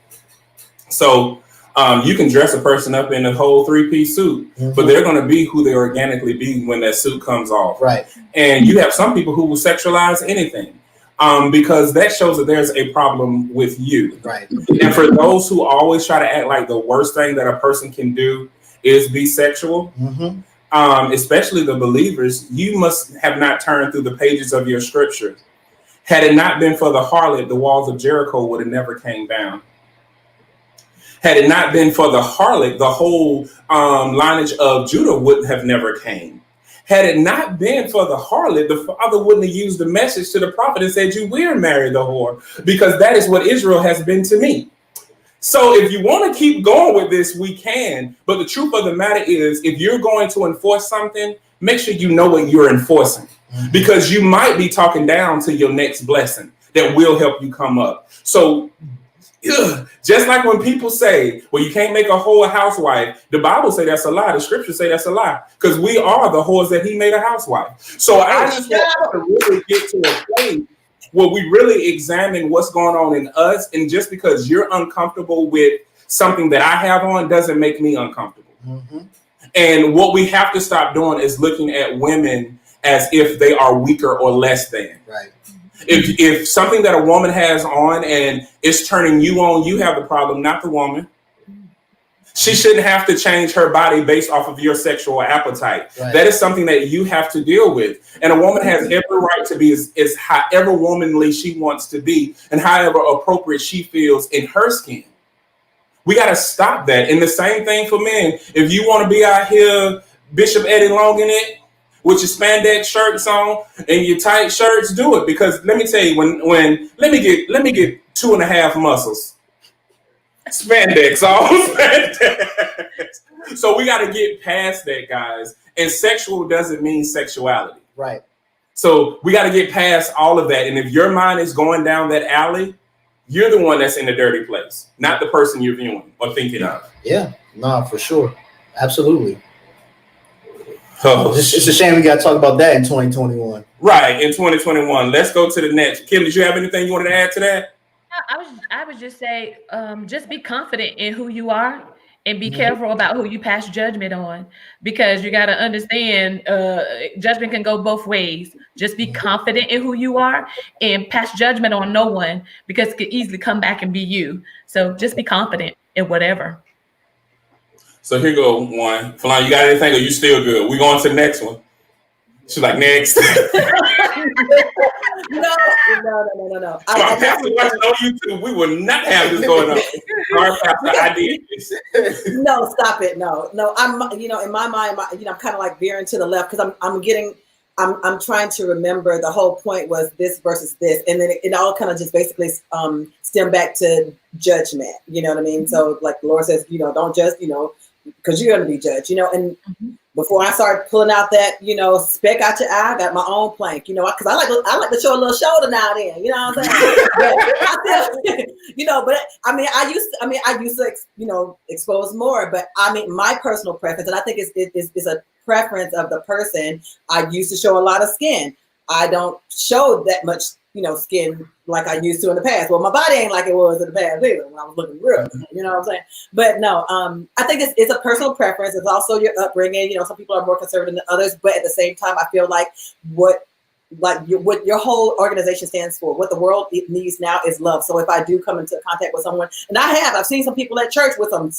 So you can dress a person up in a whole 3-piece suit, mm-hmm. but they're going to be who they organically be when that suit comes off. Right. And you have some people who will sexualize anything because that shows that there's a problem with you. Right. And for those who always try to act like the worst thing that a person can do is be sexual, mm-hmm. Mm-hmm. Especially the believers, you must have not turned through the pages of your scripture Had it not been for the harlot, the walls of Jericho would have never came down. Had it not been for the harlot, the whole lineage of Judah would have never came. Had it not been for the harlot, the father wouldn't have used the message to the prophet and said, you will marry the whore, because that is what Israel has been to me. So if you want to keep going with this, we can. But the truth of the matter is, if you're going to enforce something, make sure you know what you're enforcing, because you might be talking down to your next blessing that will help you come up. So just like when people say, well, you can't make a whore a housewife, the Bible say that's a lie. The scriptures say that's a lie, because we are the whores that he made a housewife. So I just want to really get to a point where we really examine what's going on in us. And just because you're uncomfortable with something that I have on doesn't make me uncomfortable. And what we have to stop doing is looking at women as if they are weaker or less than. Right. If something that a woman has on and it's turning you on, you have the problem, not the woman. She shouldn't have to change her body based off of your sexual appetite. Right. That is something that you have to deal with. And a woman has every right to be as however womanly she wants to be and however appropriate she feels in her skin. We got to stop that. And the same thing for men. If you want to be out here, Bishop Eddie Long in it, with your spandex shirts on and your tight shirts, do it. Because let me tell you, when let me get 2.5 muscles, spandex on spandex. So we got to get past that, guys. And sexual doesn't mean sexuality. Right. So we got to get past all of that. And if your mind is going down that alley, you're the one that's in the dirty place, not the person you're viewing or thinking of. Yeah, no, for sure. Absolutely. Oh, it's a shame we got to talk about that in 2021. Right, in 2021. Let's go to the next. Kim, did you have anything you wanted to add to that? I would just say, just be confident in who you are and be careful about who you pass judgment on, because you got to understand judgment can go both ways. Just be confident in who you are and pass judgment on no one, because it could easily come back and be you. So just be confident in whatever. So here go one. Falana, you got anything, or you still good? We going to the next one. She's like, next. No. Come on, Pastor, watching on YouTube. We will not have this going on. Our Pastor, I did this. No, stop it. No. I'm, in my mind, I'm kind of like veering to the left, because I'm trying to remember the whole point was this versus this. And then it all kind of just basically stem back to judgment. You know what I mean? So like the Lord says, don't judge, because you're going to be judged, and before I start pulling out that, speck out your eye, I got my own plank, because I like to show a little shoulder now and then, you know what I'm saying? But I used to, expose more, but my personal preference, and I think it's a preference of the person. I used to show a lot of skin. I don't show that much, skin like I used to in the past. Well, my body ain't like it was in the past either when I was looking real, you know what I'm saying? But no, I think it's a personal preference. It's also your upbringing. Some people are more conservative than others, but at the same time, I feel like what your whole organization stands for, what the world needs now is love. So if I do come into contact with someone, and I've seen some people at church with some,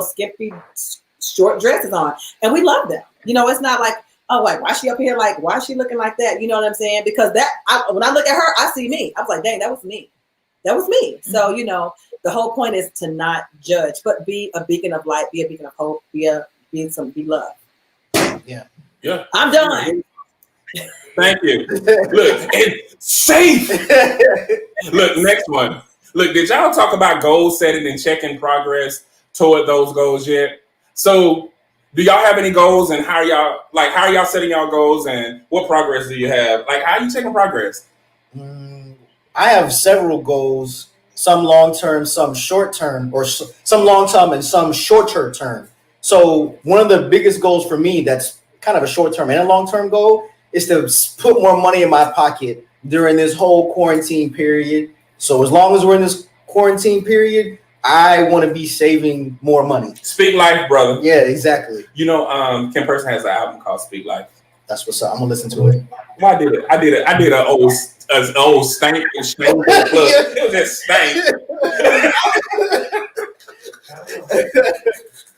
skimpy, short dresses on, and we love them. It's not like, oh, like, why is she up here? Like, why is she looking like that? You know what I'm saying? Because when I look at her, I see me. I was like, dang, that was me. That was me. So, the whole point is to not judge, but be a beacon of light, be a beacon of hope, be love. Yeah. I'm done. Thank you. Look, it's safe. Look, next one. Look, did y'all talk about goal setting and checking progress toward those goals yet? So, do y'all have any goals, and how are y'all setting y'all goals, and what progress do you have? Like, how are you checking progress? I have several goals, some long-term, some short-term, or some long-term and some short-term. So one of the biggest goals for me that's kind of a short-term and a long-term goal is to put more money in my pocket during this whole quarantine period. So as long as we're in this quarantine period, I want to be saving more money. Speak Life, brother. Yeah, exactly. Kim Person has an album called Speak Life. That's what's up. I'm gonna listen to it. Well, I did an old stank and stank. It was just stank.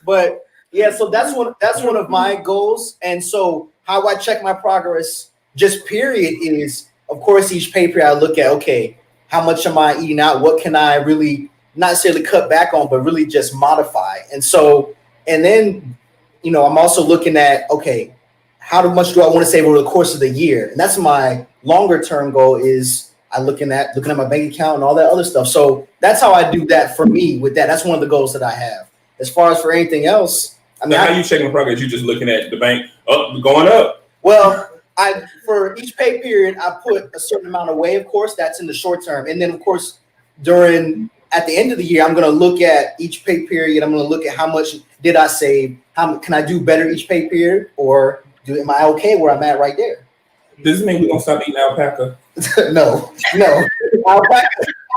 But yeah, so that's one of my goals. And so how I check my progress, just period, is of course, each pay period I look at, okay, how much am I eating out? What can I really not necessarily cut back on, but really just modify? And so, and then, you know, I'm also looking at, okay, how much do I want to save over the course of the year? And that's my longer term goal, is I looking at my bank account and all that other stuff. So that's how I do that for me with that. That's one of the goals that I have. As far as for anything else, I mean, so how you checking progress? You just looking at the bank going up? Well, for each pay period, I put a certain amount away, of course, that's in the short term. And then, of course, at the end of the year, I'm going to look at each pay period. I'm going to look at how much did I save? How can I do better each pay period? Or am I okay where I'm at right there? Does this mean we're going to stop eating alpaca? No.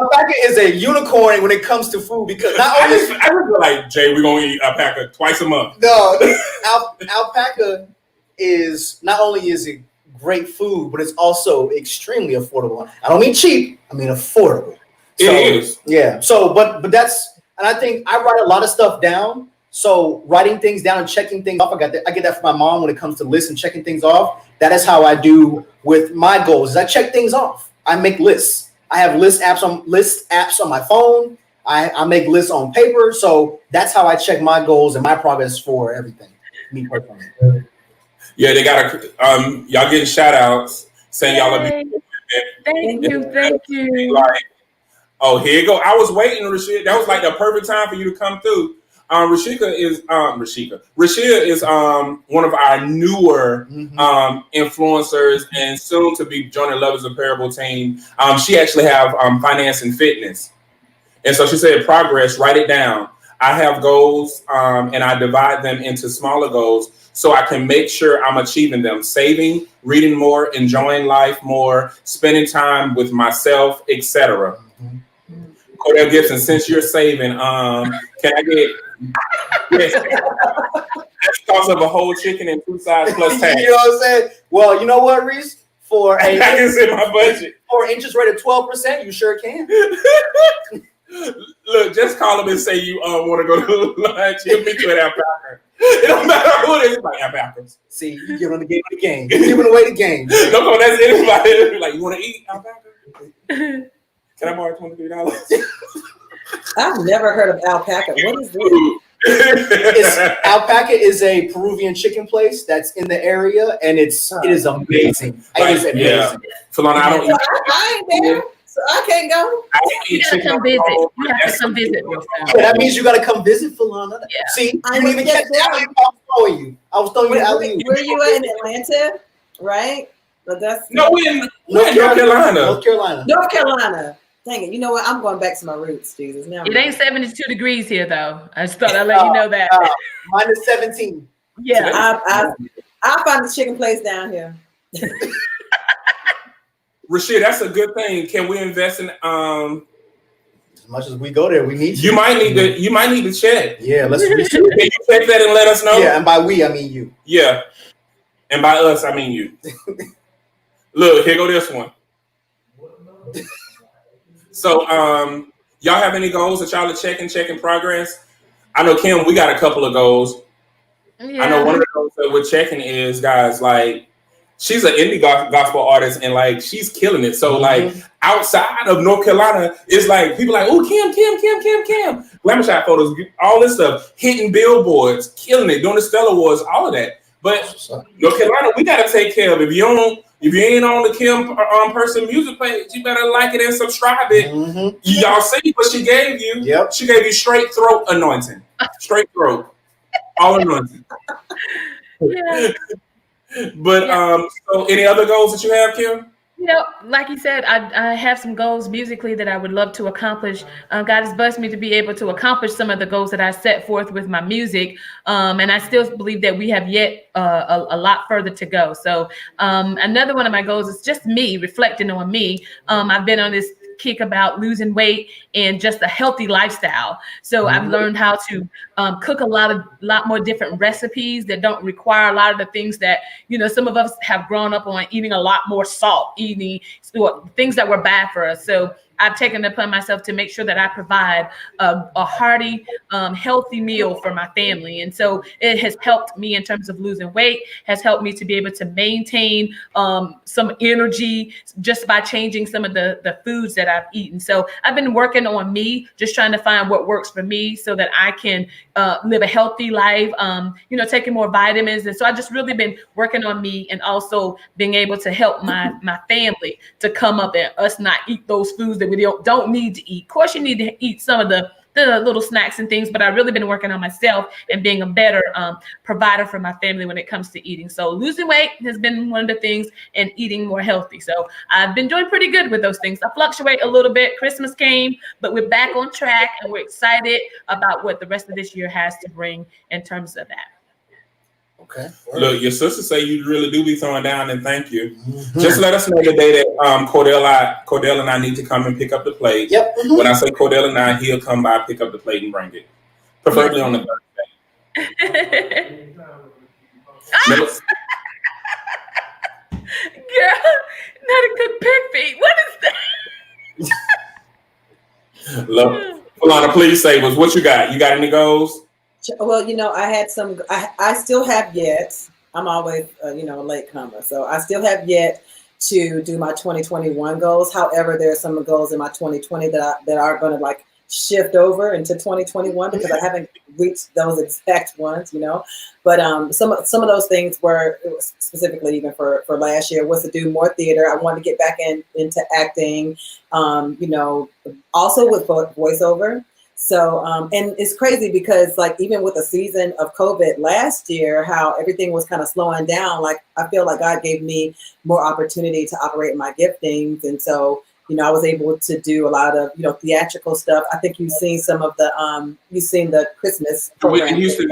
Alpaca is a unicorn when it comes to food, because not only I feel like, Jay, we're going to eat alpaca twice a month. No, alpaca is not only is it great food, but it's also extremely affordable. I don't mean cheap, I mean affordable. It is. Yeah. So, but that's, and I think I write a lot of stuff down. So writing things down and checking things off, I get that from my mom when it comes to lists and checking things off. That is how I do with my goals. Is I check things off. I make lists. I have list apps on my phone. I make lists on paper. So that's how I check my goals and my progress for everything. Me personally. Yeah, they got y'all getting shout outs saying y'all are Thank you. Like, oh, here you go. I was waiting, Rashida. That was like the perfect time for you to come through. Rashida is one of our newer influencers and soon to be joining Love is a Parable team. She actually have finance and fitness. And so she said, progress, write it down. I have goals and I divide them into smaller goals so I can make sure I'm achieving them. Saving, reading more, enjoying life more, spending time with myself, etc. Cordell Gibson, since you're saving, can I get that's cost of a whole chicken and 2 sides plus tax? You know what I'm saying? Well, you know what, Reese? I can set my budget. For an interest rate of 12%, you sure can. Look, just call them and say you want to go to lunch. He'll meet you at alpaca. It don't matter who it is. It's like alpacas. See, you giving the game. You're giving away the game. No, that's anybody. Like, you want to eat alpaca? Can I borrow $23? I've never heard of alpaca. What is this? Alpaca is a Peruvian chicken place that's in the area, and it is amazing. It is amazing. Yeah. Philana, I don't eat. I ain't there, so I can't go. You gotta come visit. You have to come visit. Yeah, that means you gotta come visit Philana. Yeah. See, I didn't even catch that. I was throwing you alley. Where you at in Atlanta, right? But that's we're in North Carolina. North Carolina. Dang it! You know what? I'm going back to my roots, Jesus. Now it ain't 72 degrees here, though. I just thought I'd let you know that. Minus 17. Yeah, I'll find the chicken place down here. Rashid, that's a good thing. Can we invest in as much as we go there, we need to. You might need to check. Yeah, let's Can you check that and let us know? Yeah, and by we I mean you. Yeah. And by us I mean you. Look, here go this one. So y'all have any goals that y'all are checking progress? I know, Kim, we got a couple of goals. Yeah. I know one of the goals that we're checking is, guys, like, she's an indie gospel artist and like she's killing it. So like outside of North Carolina, it's like people like, oh, Kim, glamour shot photos, all this stuff, hitting billboards, killing it, doing the Stellar Awards, all of that. But North Carolina, we gotta take care of it. If you ain't on the Kim person music page, you better like it and subscribe it. Y'all see what she gave you? Yep. She gave you straight throat anointing, straight throat, all anointing. Yeah. But so any other goals that you have, Kim? You know, like you said, I have some goals musically that I would love to accomplish. God has blessed me to be able to accomplish some of the goals that I set forth with my music. And I still believe that we have yet a lot further to go. So another one of my goals is just me reflecting on me. I've been on this kick about losing weight and just a healthy lifestyle. So I've learned how to cook a lot more different recipes that don't require a lot of the things that, you know, some of us have grown up on, eating a lot more salt, eating things that were bad for us. So I've taken it upon myself to make sure that I provide a hearty, healthy meal for my family. And so it has helped me in terms of losing weight, has helped me to be able to maintain some energy just by changing some of the foods that I've eaten. So I've been working on me, just trying to find what works for me so that I can live a healthy life, taking more vitamins. And so I've just really been working on me and also being able to help my family to come up and us not eat those foods that we don't need to eat. Of course, you need to eat some of the little snacks and things, but I've really been working on myself and being a better provider for my family when it comes to eating. So losing weight has been one of the things, and eating more healthy. So I've been doing pretty good with those things. I fluctuate a little bit. Christmas came, but we're back on track, and we're excited about what the rest of this year has to bring in terms of that. Okay. Look, your sister say you really do be throwing down, and thank you. Mm-hmm. Just let us know the day that Cordell and I need to come and pick up the plate. Yep. Mm-hmm. When I say Cordell and I, he'll come by, pick up the plate, and bring it. Preferably on the Thursday. Girl, not a good pig feet. What is that? Look, Alana, please say what you got. You got any goals? Well, I had some. I still have yet. I'm always, a late comer, so I still have yet to do my 2021 goals. However, there are some goals in my 2020 that are going to shift over into 2021 because I haven't reached those exact ones, But some of those things were specifically even for last year was to do more theater. I wanted to get back into acting, also with voiceover. So, and it's crazy because even with the season of COVID last year, how everything was kind of slowing down, I feel like God gave me more opportunity to operate my giftings. And so, I was able to do a lot of, theatrical stuff. I think you've seen some of the Christmas program. Whitney Houston,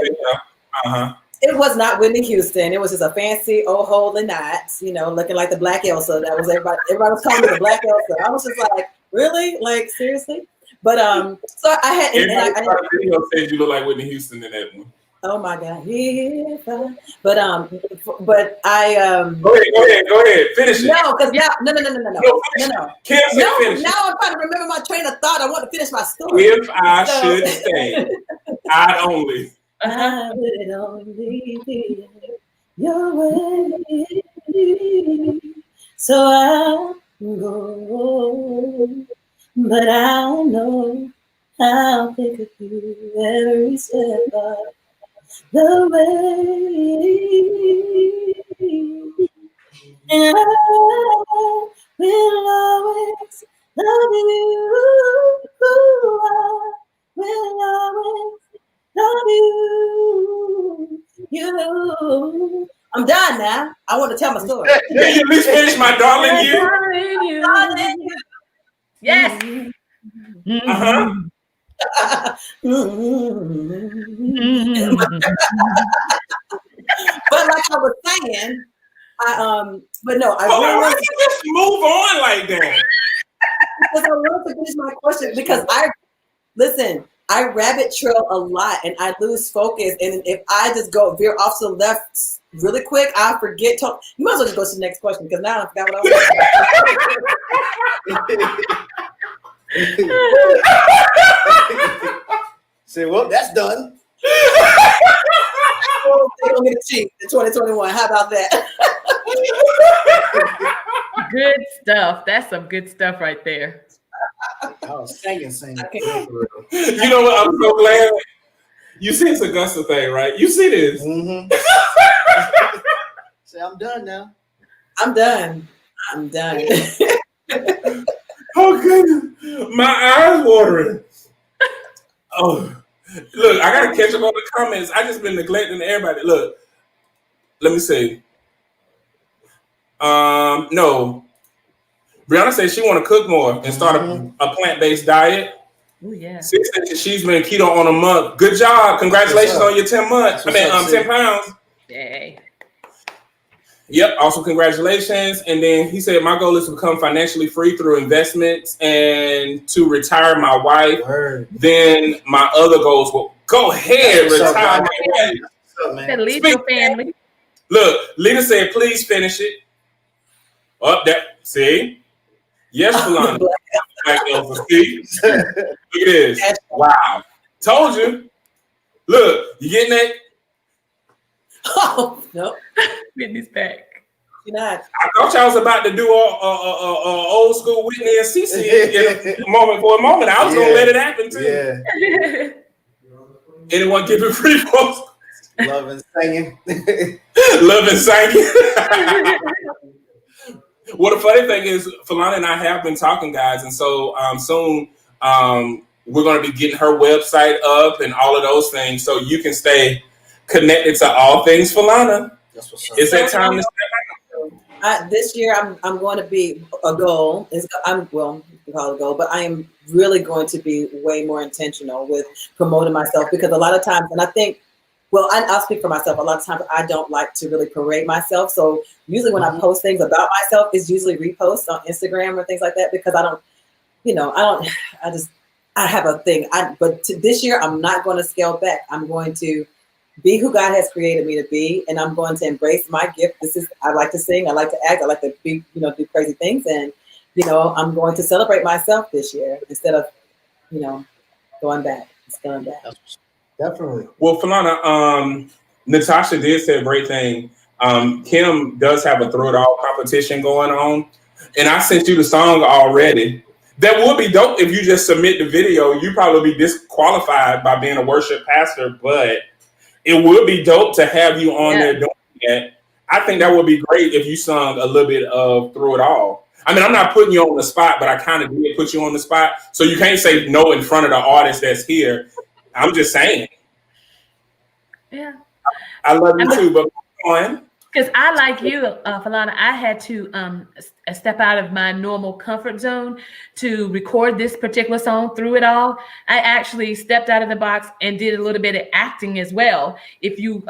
uh-huh. It was not Whitney Houston. It was just a fancy old holy night, looking like the Black Elsa. That was everybody was calling me the Black Elsa. I was just like, really? Seriously? But so I had. Everybody video says you look like Whitney Houston in that one. Oh my God! But I. Go ahead. Finish it. No, because no. Kim said finish. Now I'm trying to remember my train of thought. I want to finish my story. If I should stay, I'd only. I would only be your way. So I'll go. But I know I'll think of you every step of the way. And I will always love you. I will always love you. I'm done now. I want to tell my story. Can you at least finish my darling you? Darling you. Yes. Uh-huh. But like I was saying, but no, I really want to just move on like that. Because I want to finish my question because I rabbit trail a lot and I lose focus, and if I just veer off to the left really quick, I forget. You might as well just go to the next question because now I forgot what I was. Say, well, that's done. They're gonna get a cheat in 2021. How about that? Good stuff. That's some good stuff right there. I was singing. You know what? I'm so glad you see this Augusta thing, right? You see this. Mm-hmm. Say, I'm done now. I'm done. Oh goodness, my eyes watering. Oh, look, I gotta catch up on the comments. I just been neglecting everybody. Look, let me see. No, Brianna said she want to cook more and start a plant-based diet. Oh yeah. She's been keto on a month. Good job. Congratulations on your 10 months. 10 pounds. Yay. Yep. Also, congratulations. And then he said, my goal is to become financially free through investments and to retire my wife. Word. Then my other goals will go ahead, retire my wife. Leave your family. Look, Lita said, please finish it. Up there. See? Yes, Falana. Black Elsa. See? Look at this. Wow. Told you. Look, you getting that? Oh, no. Whitney's back. You're not. I thought y'all was about to do a old school Whitney and Cece in a moment. For a moment, I was gonna let it happen too. Yeah. Anyone give it free folks? Love and singing. Love and singing. Well, the funny thing is, Philana and I have been talking, guys, and so soon we're going to be getting her website up and all of those things, so you can stay connected to all things Philana. That's what's up. It's that time to step out. This year, I'm going to be a goal. You can call it a goal, but I am really going to be way more intentional with promoting myself, because a lot of times, and I think, well, I'll speak for myself. A lot of times I don't like to really parade myself. So usually when I post things about myself, it's usually reposts on Instagram or things like that, because I have a thing. This year, I'm not going to scale back. I'm going to be who God has created me to be, and I'm going to embrace my gift. I like to sing, I like to act, I like to be, do crazy things, and I'm going to celebrate myself this year instead of, going back. Scaling back. Definitely. Well, Philana, Natasha did say a great thing. Kim does have a throw it all competition going on, and I sent you the song already. That would be dope if you just submit the video. You probably be disqualified by being a worship pastor, but it would be dope to have you on there doing that. I think that would be great if you sung a little bit of Through It All. I mean, I'm not putting you on the spot, but I kind of did put you on the spot. So you can't say no in front of the artist that's here. I'm just saying. Yeah. I love you too, but go on. Because I, like you, Philana, I had to step out of my normal comfort zone to record this particular song, Through It All. I actually stepped out of the box and did a little bit of acting as well. If you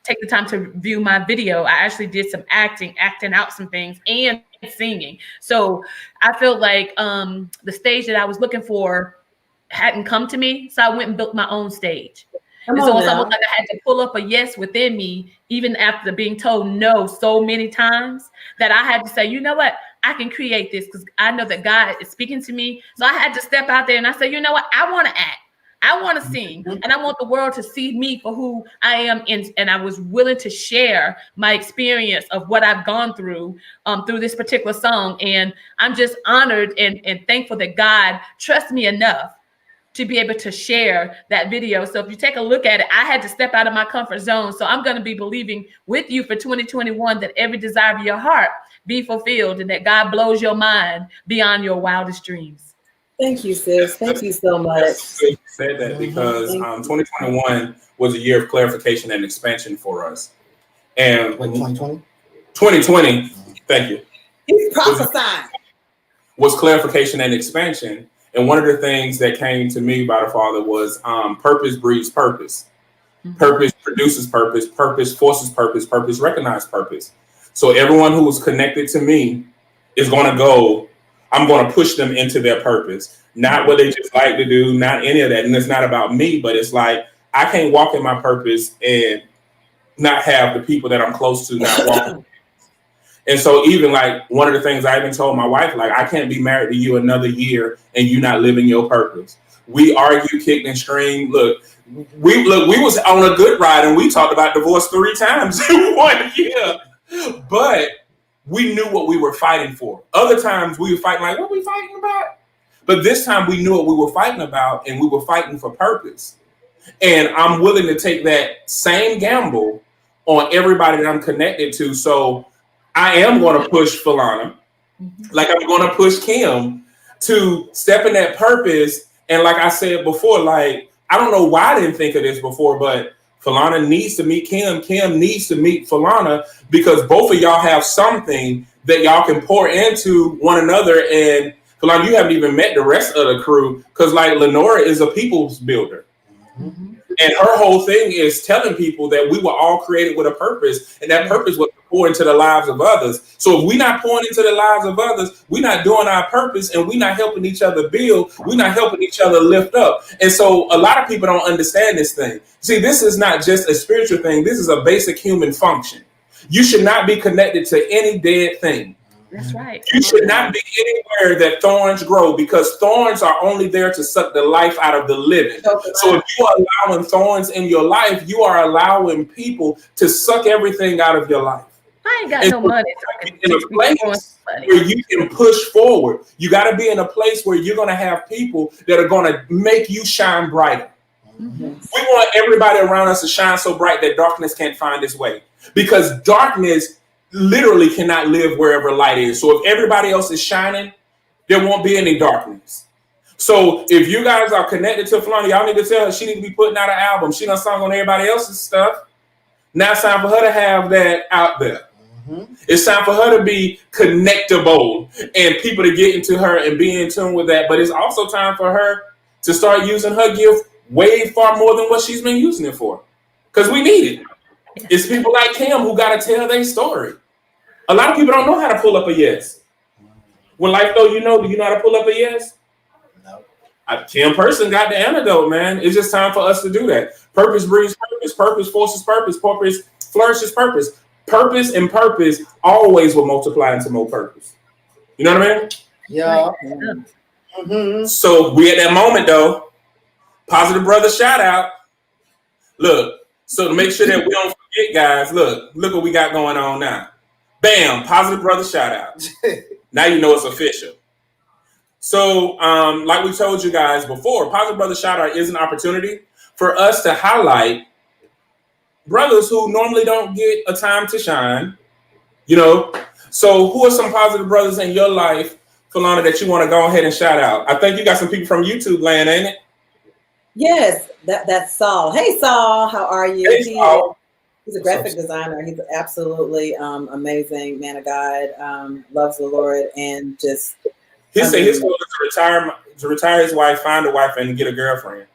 take the time to view my video, I actually did some acting out some things and singing. So I felt like the stage that I was looking for hadn't come to me. So I went and built my own stage. And so it's almost like I had to pull up a yes within me, even after being told no so many times, that I had to say, you know what, I can create this because I know that God is speaking to me. So I had to step out there and I said, you know what, I want to act. I want to sing, and I want the world to see me for who I am. And I was willing to share my experience of what I've gone through this particular song. And I'm just honored and thankful that God trusts me enough to be able to share that video. So if you take a look at it, I had to step out of my comfort zone. So I'm going to be believing with you for 2021 that every desire of your heart be fulfilled and that God blows your mind beyond your wildest dreams. Thank you, sis. Thank you so much. You said that because 2021 was a year of clarification and expansion for us. And 2020, thank you. He's prophesying. Was clarification and expansion. And one of the things that came to me by the Father was purpose breeds purpose. Mm-hmm. Purpose produces purpose. Purpose forces purpose. Purpose recognizes purpose. So everyone who is connected to me is going to go, I'm going to push them into their purpose. Not what they just like to do, not any of that. And it's not about me, but it's like, I can't walk in my purpose and not have the people that I'm close to not walking. And so even like one of the things I even told my wife, like, I can't be married to you another year and you not living your purpose. We argue, kicked and screamed. Look, we was on a good ride and we talked about divorce 3 times in 1 year, but we knew what we were fighting for. Other times we were fighting like, what are we fighting about? But this time we knew what we were fighting about and we were fighting for purpose. And I'm willing to take that same gamble on everybody that I'm connected to. So I am going to push Philana, like I'm going to push Kim to step in that purpose. And like I said before, like, I don't know why I didn't think of this before, but Philana needs to meet Kim. Kim needs to meet Philana because both of y'all have something that y'all can pour into one another. And Philana, you haven't even met the rest of the crew because like Lenora is a people's builder. Mm-hmm. And her whole thing is telling people that we were all created with a purpose, and that purpose was to pour into the lives of others. So if we're not pouring into the lives of others, we're not doing our purpose, and we're not helping each other build. We're not helping each other lift up. And so a lot of people don't understand this thing. See, this is not just a spiritual thing. This is a basic human function. You should not be connected to any dead thing. That's right. You should not be anywhere that thorns grow, because thorns are only there to suck the life out of the living. So if you are allowing thorns in your life, you are allowing people to suck everything out of your life. I ain't got no money. In a place where you can push forward. You got to be in a place where you're going to have people that are going to make you shine brighter. Mm-hmm. We want everybody around us to shine so bright that darkness can't find its way, because darkness literally cannot live wherever light is. So if everybody else is shining, there won't be any darkness. So if you guys are connected to Flonnie, y'all need to tell her she need to be putting out an album. She done sung on everybody else's stuff. Now it's time for her to have that out there. Mm-hmm. It's time for her to be connectable and people to get into her and be in tune with that. But it's also time for her to start using her gift way far more than what she's been using it for. Because we need it. It's people like Kim who got to tell their story. A lot of people don't know how to pull up a yes. When life though, do you know how to pull up a yes? No. Kim Person got the antidote, man. It's just time for us to do that. Purpose breeds purpose. Purpose forces purpose. Purpose flourishes purpose. Purpose and purpose always will multiply into more purpose. You know what I mean? Yeah. Mm-hmm. So we at that moment though. Positive brother shout out. Look, so to make sure that we don't forget, guys, look what we got going on now. Bam, positive brother shout out. Now you know it's official. So like we told you guys before, positive brother shout out is an opportunity for us to highlight brothers who normally don't get a time to shine, you know. So who are some positive brothers in your life, Philana, that you want to go ahead and shout out? I think you got some people from YouTube land, ain't it? Yes, that's Saul. Hey, Saul, how are you? Hey, Saul. He's a graphic designer. He's absolutely amazing man of God, loves the Lord, and just... He said his goal is to retire his wife, find a wife, and get a girlfriend.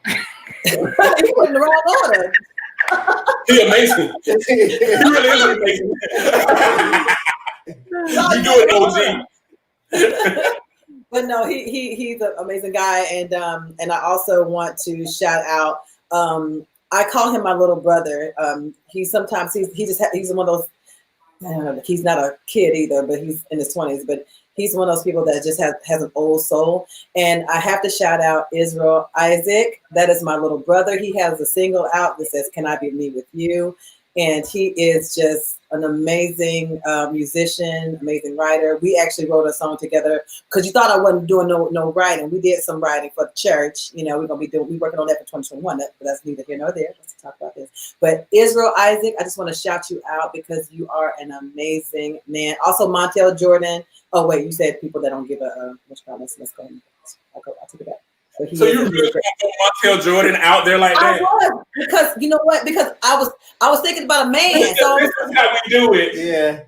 He put in the wrong order. He's amazing. He really is amazing. You do it, OG. But no, he's an amazing guy, and I also want to shout out. I call him my little brother. He's one of those. I don't know, he's not a kid either, but he's in his 20s. But he's one of those people that just has an old soul. And I have to shout out Israel Isaac. That is my little brother. He has a single out that says, "Can I Be Me With You?" And he is just an amazing musician, amazing writer. We actually wrote a song together because you thought I wasn't doing no writing. We did some writing for the church. You know, we're working on that for 2021. But that's neither here nor there. Let's talk about this. But Israel Isaac, I just want to shout you out because you are an amazing man. Also, Montel Jordan. Oh wait, you said people that don't give a let's go. I'll take it back. So you really want Montel Jordan out there like that? I was, because you know what? Because I was thinking about a man. So this is how we do it. Yeah.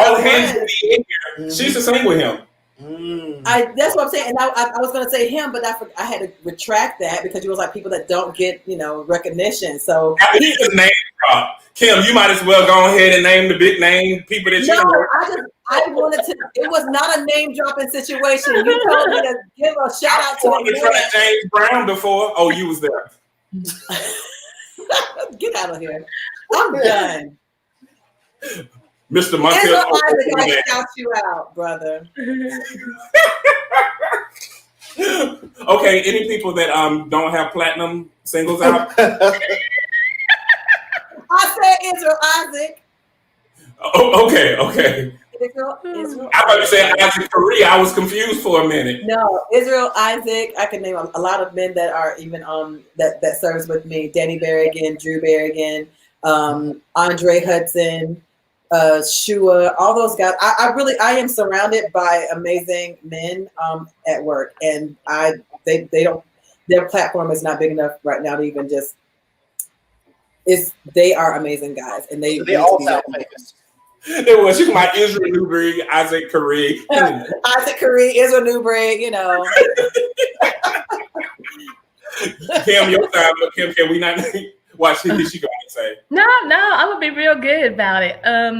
All hands in the air. Mm-hmm. She used to sing with him. That's what I'm saying. And I was going to say him, but I had to retract that because you was like people that don't get recognition. So his name drop. Kim, you might as well go ahead and name the big name people that you know. I wanted to. It was not a name dropping situation. You told me to give a shout out to the James Brown before. Oh, you was there. Get out of here. I'm done. Mr. Montel. I shout you out, brother. Okay, any people that don't have platinum singles out? I said Israel Isaac. Oh, okay. Israel I thought you said Isaac Faria. I was confused for a minute. No, Israel Isaac. I can name a lot of men that are even that serves with me. Danny Berrigan, Drew Berrigan, Andre Hudson, Shua, all those guys. I am surrounded by amazing men at work, and they don't. Their platform is not big enough right now to even just. They are amazing guys, and they all sound famous. There was she's my Israel Newberry, Isaac Curry, Isaac Curry, Israel Newberry. You know. Kim, your time, but Kim, can we not watch she going to say? No, I'm gonna be real good about it. I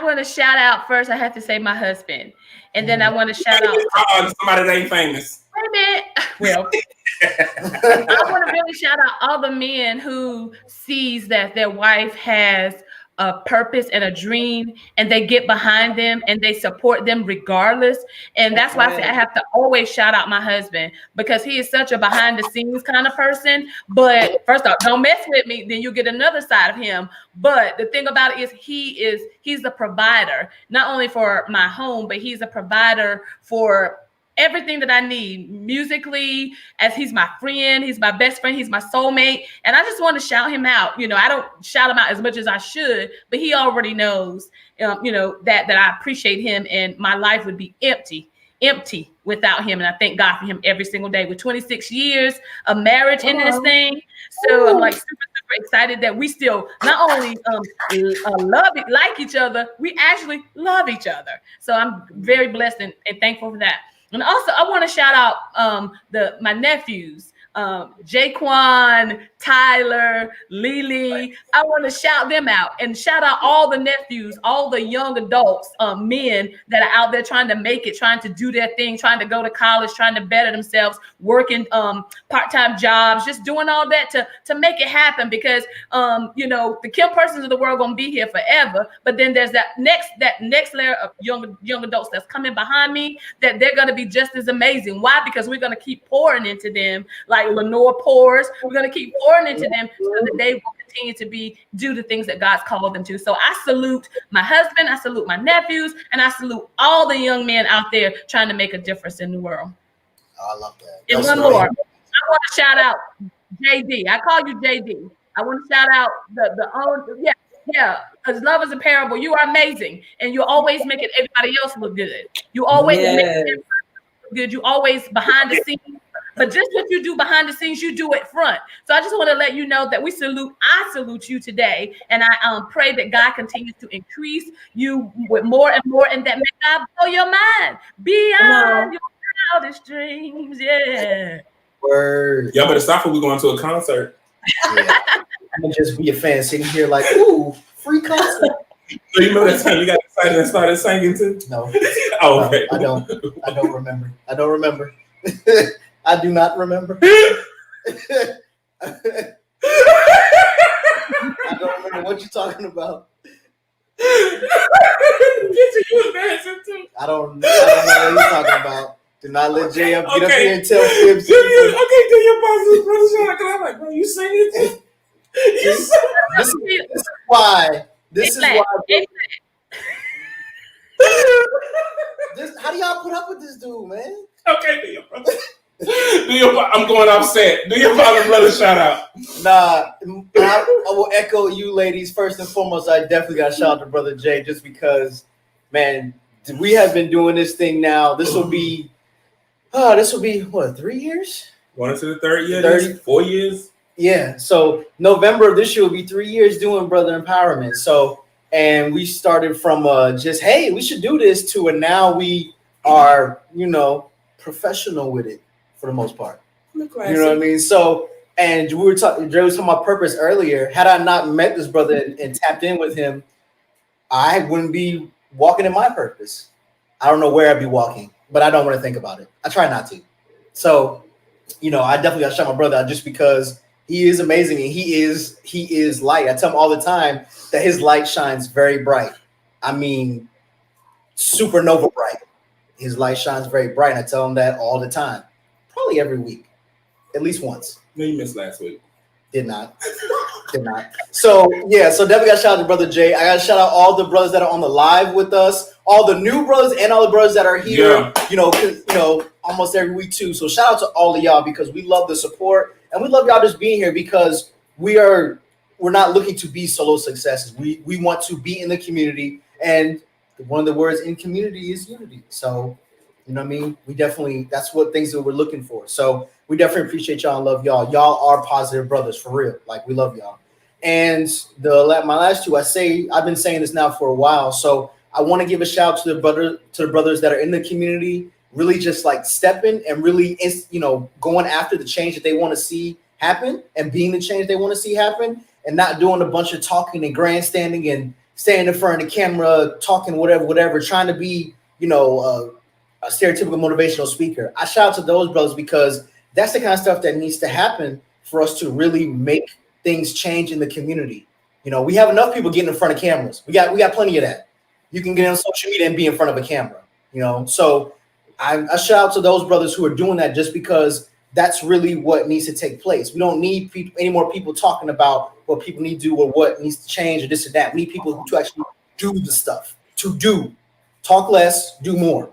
want to shout out first. I have to say my husband, and then I want to shout out somebody that ain't famous. Wait a minute. Well, I want to really shout out all the men who sees that their wife has a purpose and a dream, and they get behind them and they support them regardless. And that's why I say I have to always shout out my husband, because he is such a behind the scenes kind of person. But first off, don't mess with me, then you get another side of him. But the thing about it is he's the provider, not only for my home, but he's a provider for everything that I need musically, as he's my friend, he's my best friend, he's my soulmate. And I just want to shout him out. You know, I don't shout him out as much as I should, but he already knows, you know, that I appreciate him, and my life would be empty without him. And I thank God for him every single day. With 26 years of marriage in this thing. So I'm like super excited that we still not only like each other, we actually love each other. So I'm very blessed and thankful for that. And also, I want to shout out my nephews, Jaquan, Tyler, Lily. I want to shout them out, and shout out all the nephews, all the young adults, men that are out there trying to make it, trying to do their thing, trying to go to college, trying to better themselves, working part-time jobs, just doing all that to make it happen. Because you know, the Kim persons of the world gonna be here forever, but then there's that next layer of young adults that's coming behind me, that they're gonna be just as amazing. Why? Because we're gonna keep pouring into them like Lenore pours. We're gonna keep pouring into them so that they will continue to do the things that God's called them to. So I salute my husband, I salute my nephews, and I salute all the young men out there trying to make a difference in the world. Oh, I love that. And one more, I want to shout out JD. I call you JD. I want to shout out because love is a parable. You are amazing, and you're always making everybody else look good. You always make everybody look good. You always behind the scenes. But just what you do behind the scenes, you do it front. So I just want to let you know that I salute you today. And I pray that God continues to increase you with more and more, and that may God blow your mind beyond your wildest dreams. Yeah. Word. Y'all better stop when we going to a concert. Yeah. I'm going to just be a fan sitting here like, ooh, free concert. So you know that time you got excited and started singing too? No. Oh, okay. I don't remember. I do not remember. I don't remember what you're talking about. You embarrassing too. I don't know what you're talking about. Do not let Jay get up here and tell Fibs. Do your boss's brother shout out. I'm like, bro, you singing too? This is why. How do y'all put up with this dude, man? Okay, do your brother. I'm going offset. Do your father brother shout out. Nah, I will echo you ladies. First and foremost, I definitely got to shout out to Brother Jay, just because, man, we have been doing this thing now. This will be what, 3 years? Going into the third year, 4 years. Yeah. So November of this year will be 3 years doing Brother Empowerment. So, and we started from just, hey, we should do this, to, and now we are, professional with it. For the most part, you know what I mean. So, and we were talking. Dre was talking about purpose earlier. Had I not met this brother and tapped in with him, I wouldn't be walking in my purpose. I don't know where I'd be walking, but I don't want to think about it. I try not to. So, I definitely got to shout my brother out, just because he is amazing, and he is light. I tell him all the time that his light shines very bright. I mean, supernova bright. His light shines very bright. And I tell him that all the time. Probably every week, at least once. No, you missed last week. Did not. So definitely got to shout out to Brother Jay. I got to shout out all the brothers that are on the live with us, all the new brothers and all the brothers that are here, almost every week too. So shout out to all of y'all, because we love the support, and we love y'all just being here, because we're not looking to be solo successes. We want to be in the community, and one of the words in community is unity. So, you know what I mean? That's what things that we're looking for. So we definitely appreciate y'all and love y'all. Y'all are positive brothers, for real. Like, we love y'all. And my last two, I've been saying this now for a while. So I want to give a shout out to the brothers that are in the community, really just like stepping and really, going after the change that they want to see happen, and being the change they want to see happen, and not doing a bunch of talking and grandstanding and standing in front of the camera, talking whatever, trying to be, a stereotypical motivational speaker. I shout out to those brothers, because that's the kind of stuff that needs to happen for us to really make things change in the community. You know, we have enough people getting in front of cameras. We got plenty of that. You can get on social media and be in front of a camera, you know. So I shout out to those brothers who are doing that, just because that's really what needs to take place. We don't need any more people talking about what people need to do or what needs to change or this or that. We need people to actually do the stuff, talk less, do more.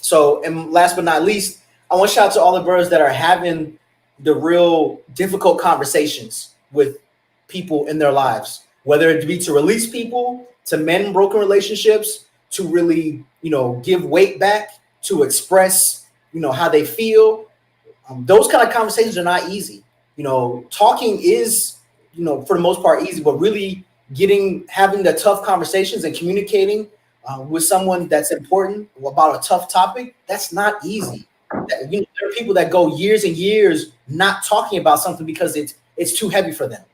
So, and last but not least, I want to shout out to all the brothers that are having the real difficult conversations with people in their lives, whether it be to release people, to mend broken relationships, to really, you know, give weight back, to express, you know, how they feel. Those kind of conversations are not easy. You know, talking is, you know, for the most part easy, but really having the tough conversations and communicating with someone that's important about a tough topic, that's not easy. You know, there are people that go years and years not talking about something because it's too heavy for them.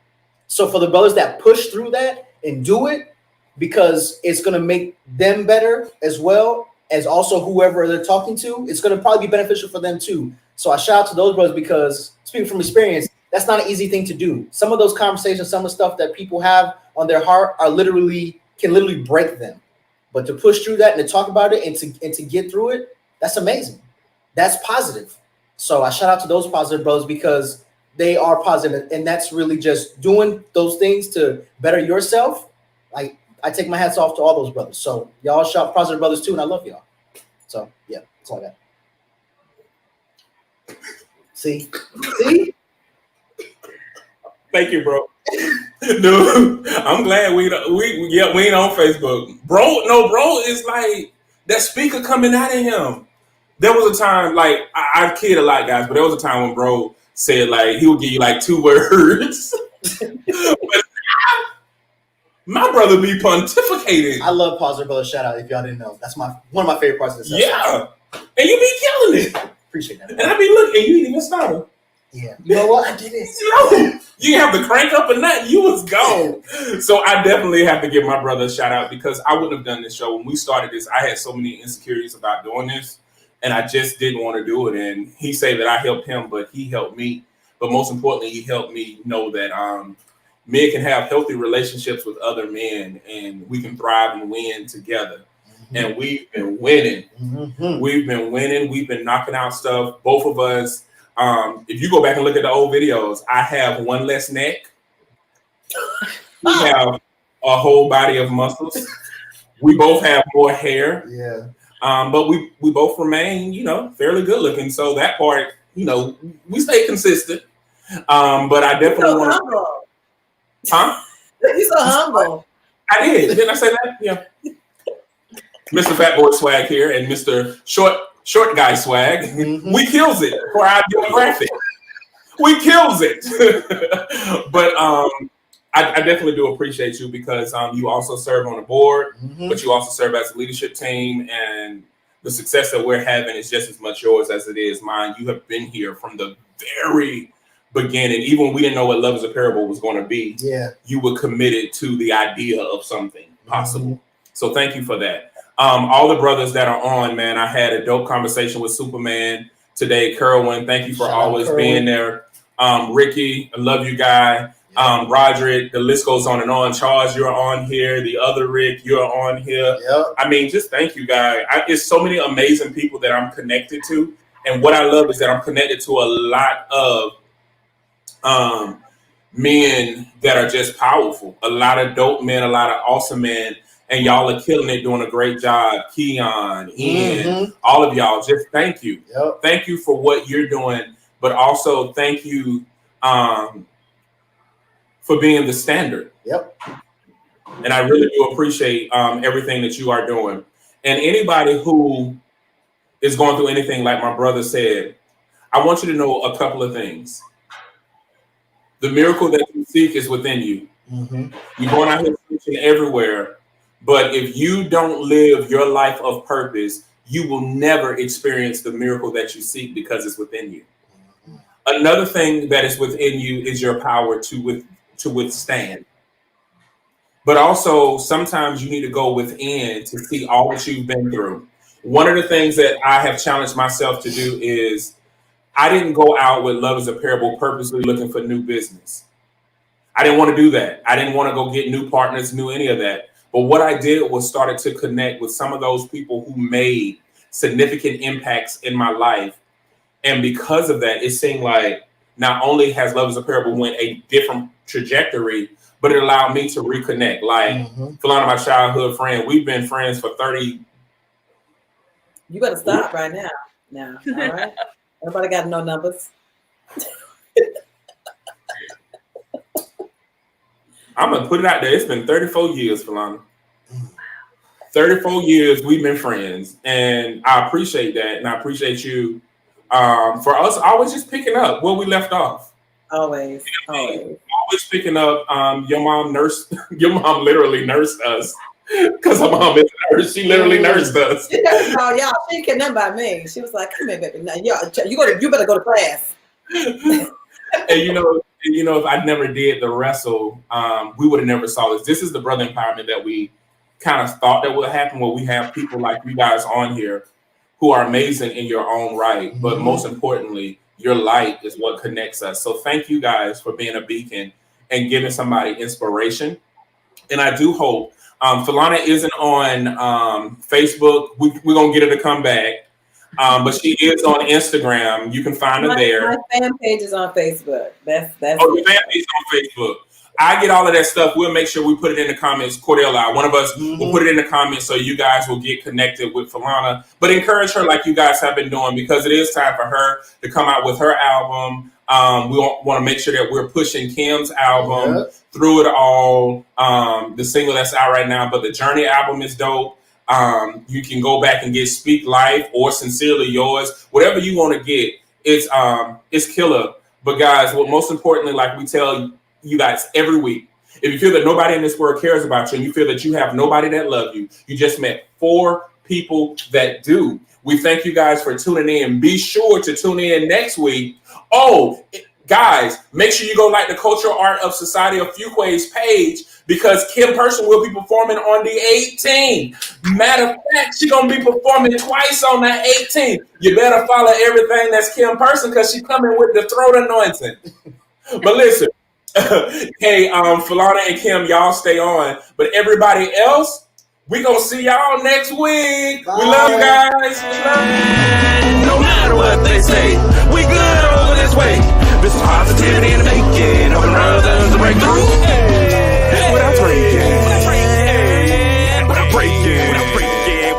So for the brothers that push through that and do it, because it's going to make them better as well as also whoever they're talking to, it's going to probably be beneficial for them too. So I shout out to those brothers, because speaking from experience, that's not an easy thing to do. Some of those conversations, some of the stuff that people have on their heart can literally break them. But to push through that and to talk about it and to get through it, that's amazing. That's positive. So I shout out to those positive brothers, because they are positive, and that's really just doing those things to better yourself. Like, I take my hats off to all those brothers. So y'all shout positive brothers too, and I love y'all. So yeah, that's all I got. See? Thank you, bro. Dude, I'm glad we ain't on Facebook. Bro is like that speaker coming out of him. There was a time, like, I kid a lot, guys, but there was a time when bro said, like, he would give you like 2 words. But my brother be pontificating. I love positive brother shout out. If y'all didn't know, that's one of my favorite parts of this episode. Yeah, and you be killing it. Appreciate that. And I be looking, you didn't even start. Yeah, you know what? I did it. No, you have to crank up a nut. You was gone. So I definitely have to give my brother a shout out, because I wouldn't have done this show when we started this. I had so many insecurities about doing this, and I just didn't want to do it. And he said that I helped him, but he helped me. But most importantly, he helped me know that men can have healthy relationships with other men, and we can thrive and win together. Mm-hmm. And we've been winning. Mm-hmm. We've been winning. We've been knocking out stuff. Both of us. If you go back and look at the old videos, I have one less neck. We have a whole body of muscles. We both have more hair. Yeah. But we both remain, you know, fairly good looking. So that part, you know, we stay consistent. But I definitely want to. Huh? You're so humble. I did. Didn't I say that? Yeah. Mr. Fat Boy Swag here and Mr. Short Guy Swag. Mm-hmm. We kills it for our demographic. We kills it. But I definitely do appreciate you, because you also serve on the board, mm-hmm. but you also serve as a leadership team, and the success that we're having is just as much yours as it is mine. You have been here from the very beginning. Even when we didn't know what Love is a Parable was going to be, you were committed to the idea of something possible. Mm-hmm. So thank you for that. All the brothers that are on, man, I had a dope conversation with Superman today. Kerwin, thank you for always being there. Ricky, I love you, guy. Roderick, the list goes on and on. Charles, you're on here. The other Rick, you're on here. Yep. I mean, just thank you, guy. It's so many amazing people that I'm connected to. And what I love is that I'm connected to a lot of men that are just powerful. A lot of dope men, a lot of awesome men. And y'all are killing it, doing a great job. Keon, Ian, all of y'all, just thank you. Yep. Thank you for what you're doing, but also thank you for being the standard. Yep. And I really do appreciate everything that you are doing. And anybody who is going through anything, like my brother said, I want you to know a couple of things. The miracle that you seek is within you. Mm-hmm. You're going out here preaching everywhere. But if you don't live your life of purpose, you will never experience the miracle that you seek, because it's within you. Another thing that is within you is your power to withstand. But also, sometimes you need to go within to see all that you've been through. One of the things that I have challenged myself to do is I didn't go out with Love is a Parable purposely looking for new business. I didn't want to do that. I didn't want to go get new partners, new any of that. But what I did was started to connect with some of those people who made significant impacts in my life. And because of that, it seemed like not only has Love is a Parable went a different trajectory, but it allowed me to reconnect. Like, Philana, my childhood friend, we've been friends for 30. You better stop right now. Now, all right? Everybody got no numbers. I'm going to put it out there. It's been 34 years, Philana. 34 years we've been friends. And I appreciate that. And I appreciate you for us always just picking up where we left off. Always. You know, always picking up. Your mom literally nursed us. Because her mom is a nurse. She literally nursed us. No, y'all, she didn't care nothing about me. She was like, come here, baby. Now, you better go to class. And you know, if I never did the wrestle, we would have never saw this. This is the brother empowerment that we kind of thought that would happen, where we have people like you guys on here who are amazing in your own right. But most importantly, your light is what connects us. So thank you guys for being a beacon and giving somebody inspiration. And I do hope Philana isn't on Facebook. We're going to get her to come back. But she is on Instagram. You can find her there. My fan page is on Facebook. That's oh, the fan page is on Facebook. I get all of that stuff. We'll make sure we put it in the comments. Cordell, one of us will put it in the comments so you guys will get connected with Philana. But encourage her like you guys have been doing, because it is time for her to come out with her album. We want to make sure that we're pushing Kim's album through it all. The single that's out right now, but the Journey album is dope. You can go back and get Speak Life or Sincerely Yours, whatever you want to get. It's killer. But guys, what most importantly, like we tell you guys every week, if you feel that nobody in this world cares about you and you feel that you have nobody that loves you, you just met 4 people that do. We thank you guys for tuning in. Be sure to tune in next week. Oh, guys, make sure you go like the Cultural Art of Society of Fuquay's page, because Kim Person will be performing on the 18th. Matter of fact, she's going to be performing twice on the 18th. You better follow everything that's Kim Person, because she's coming with the throat anointing. But listen, hey, Philana and Kim, y'all stay on. But everybody else, we're going to see y'all next week. Bye. We love you guys. We love you.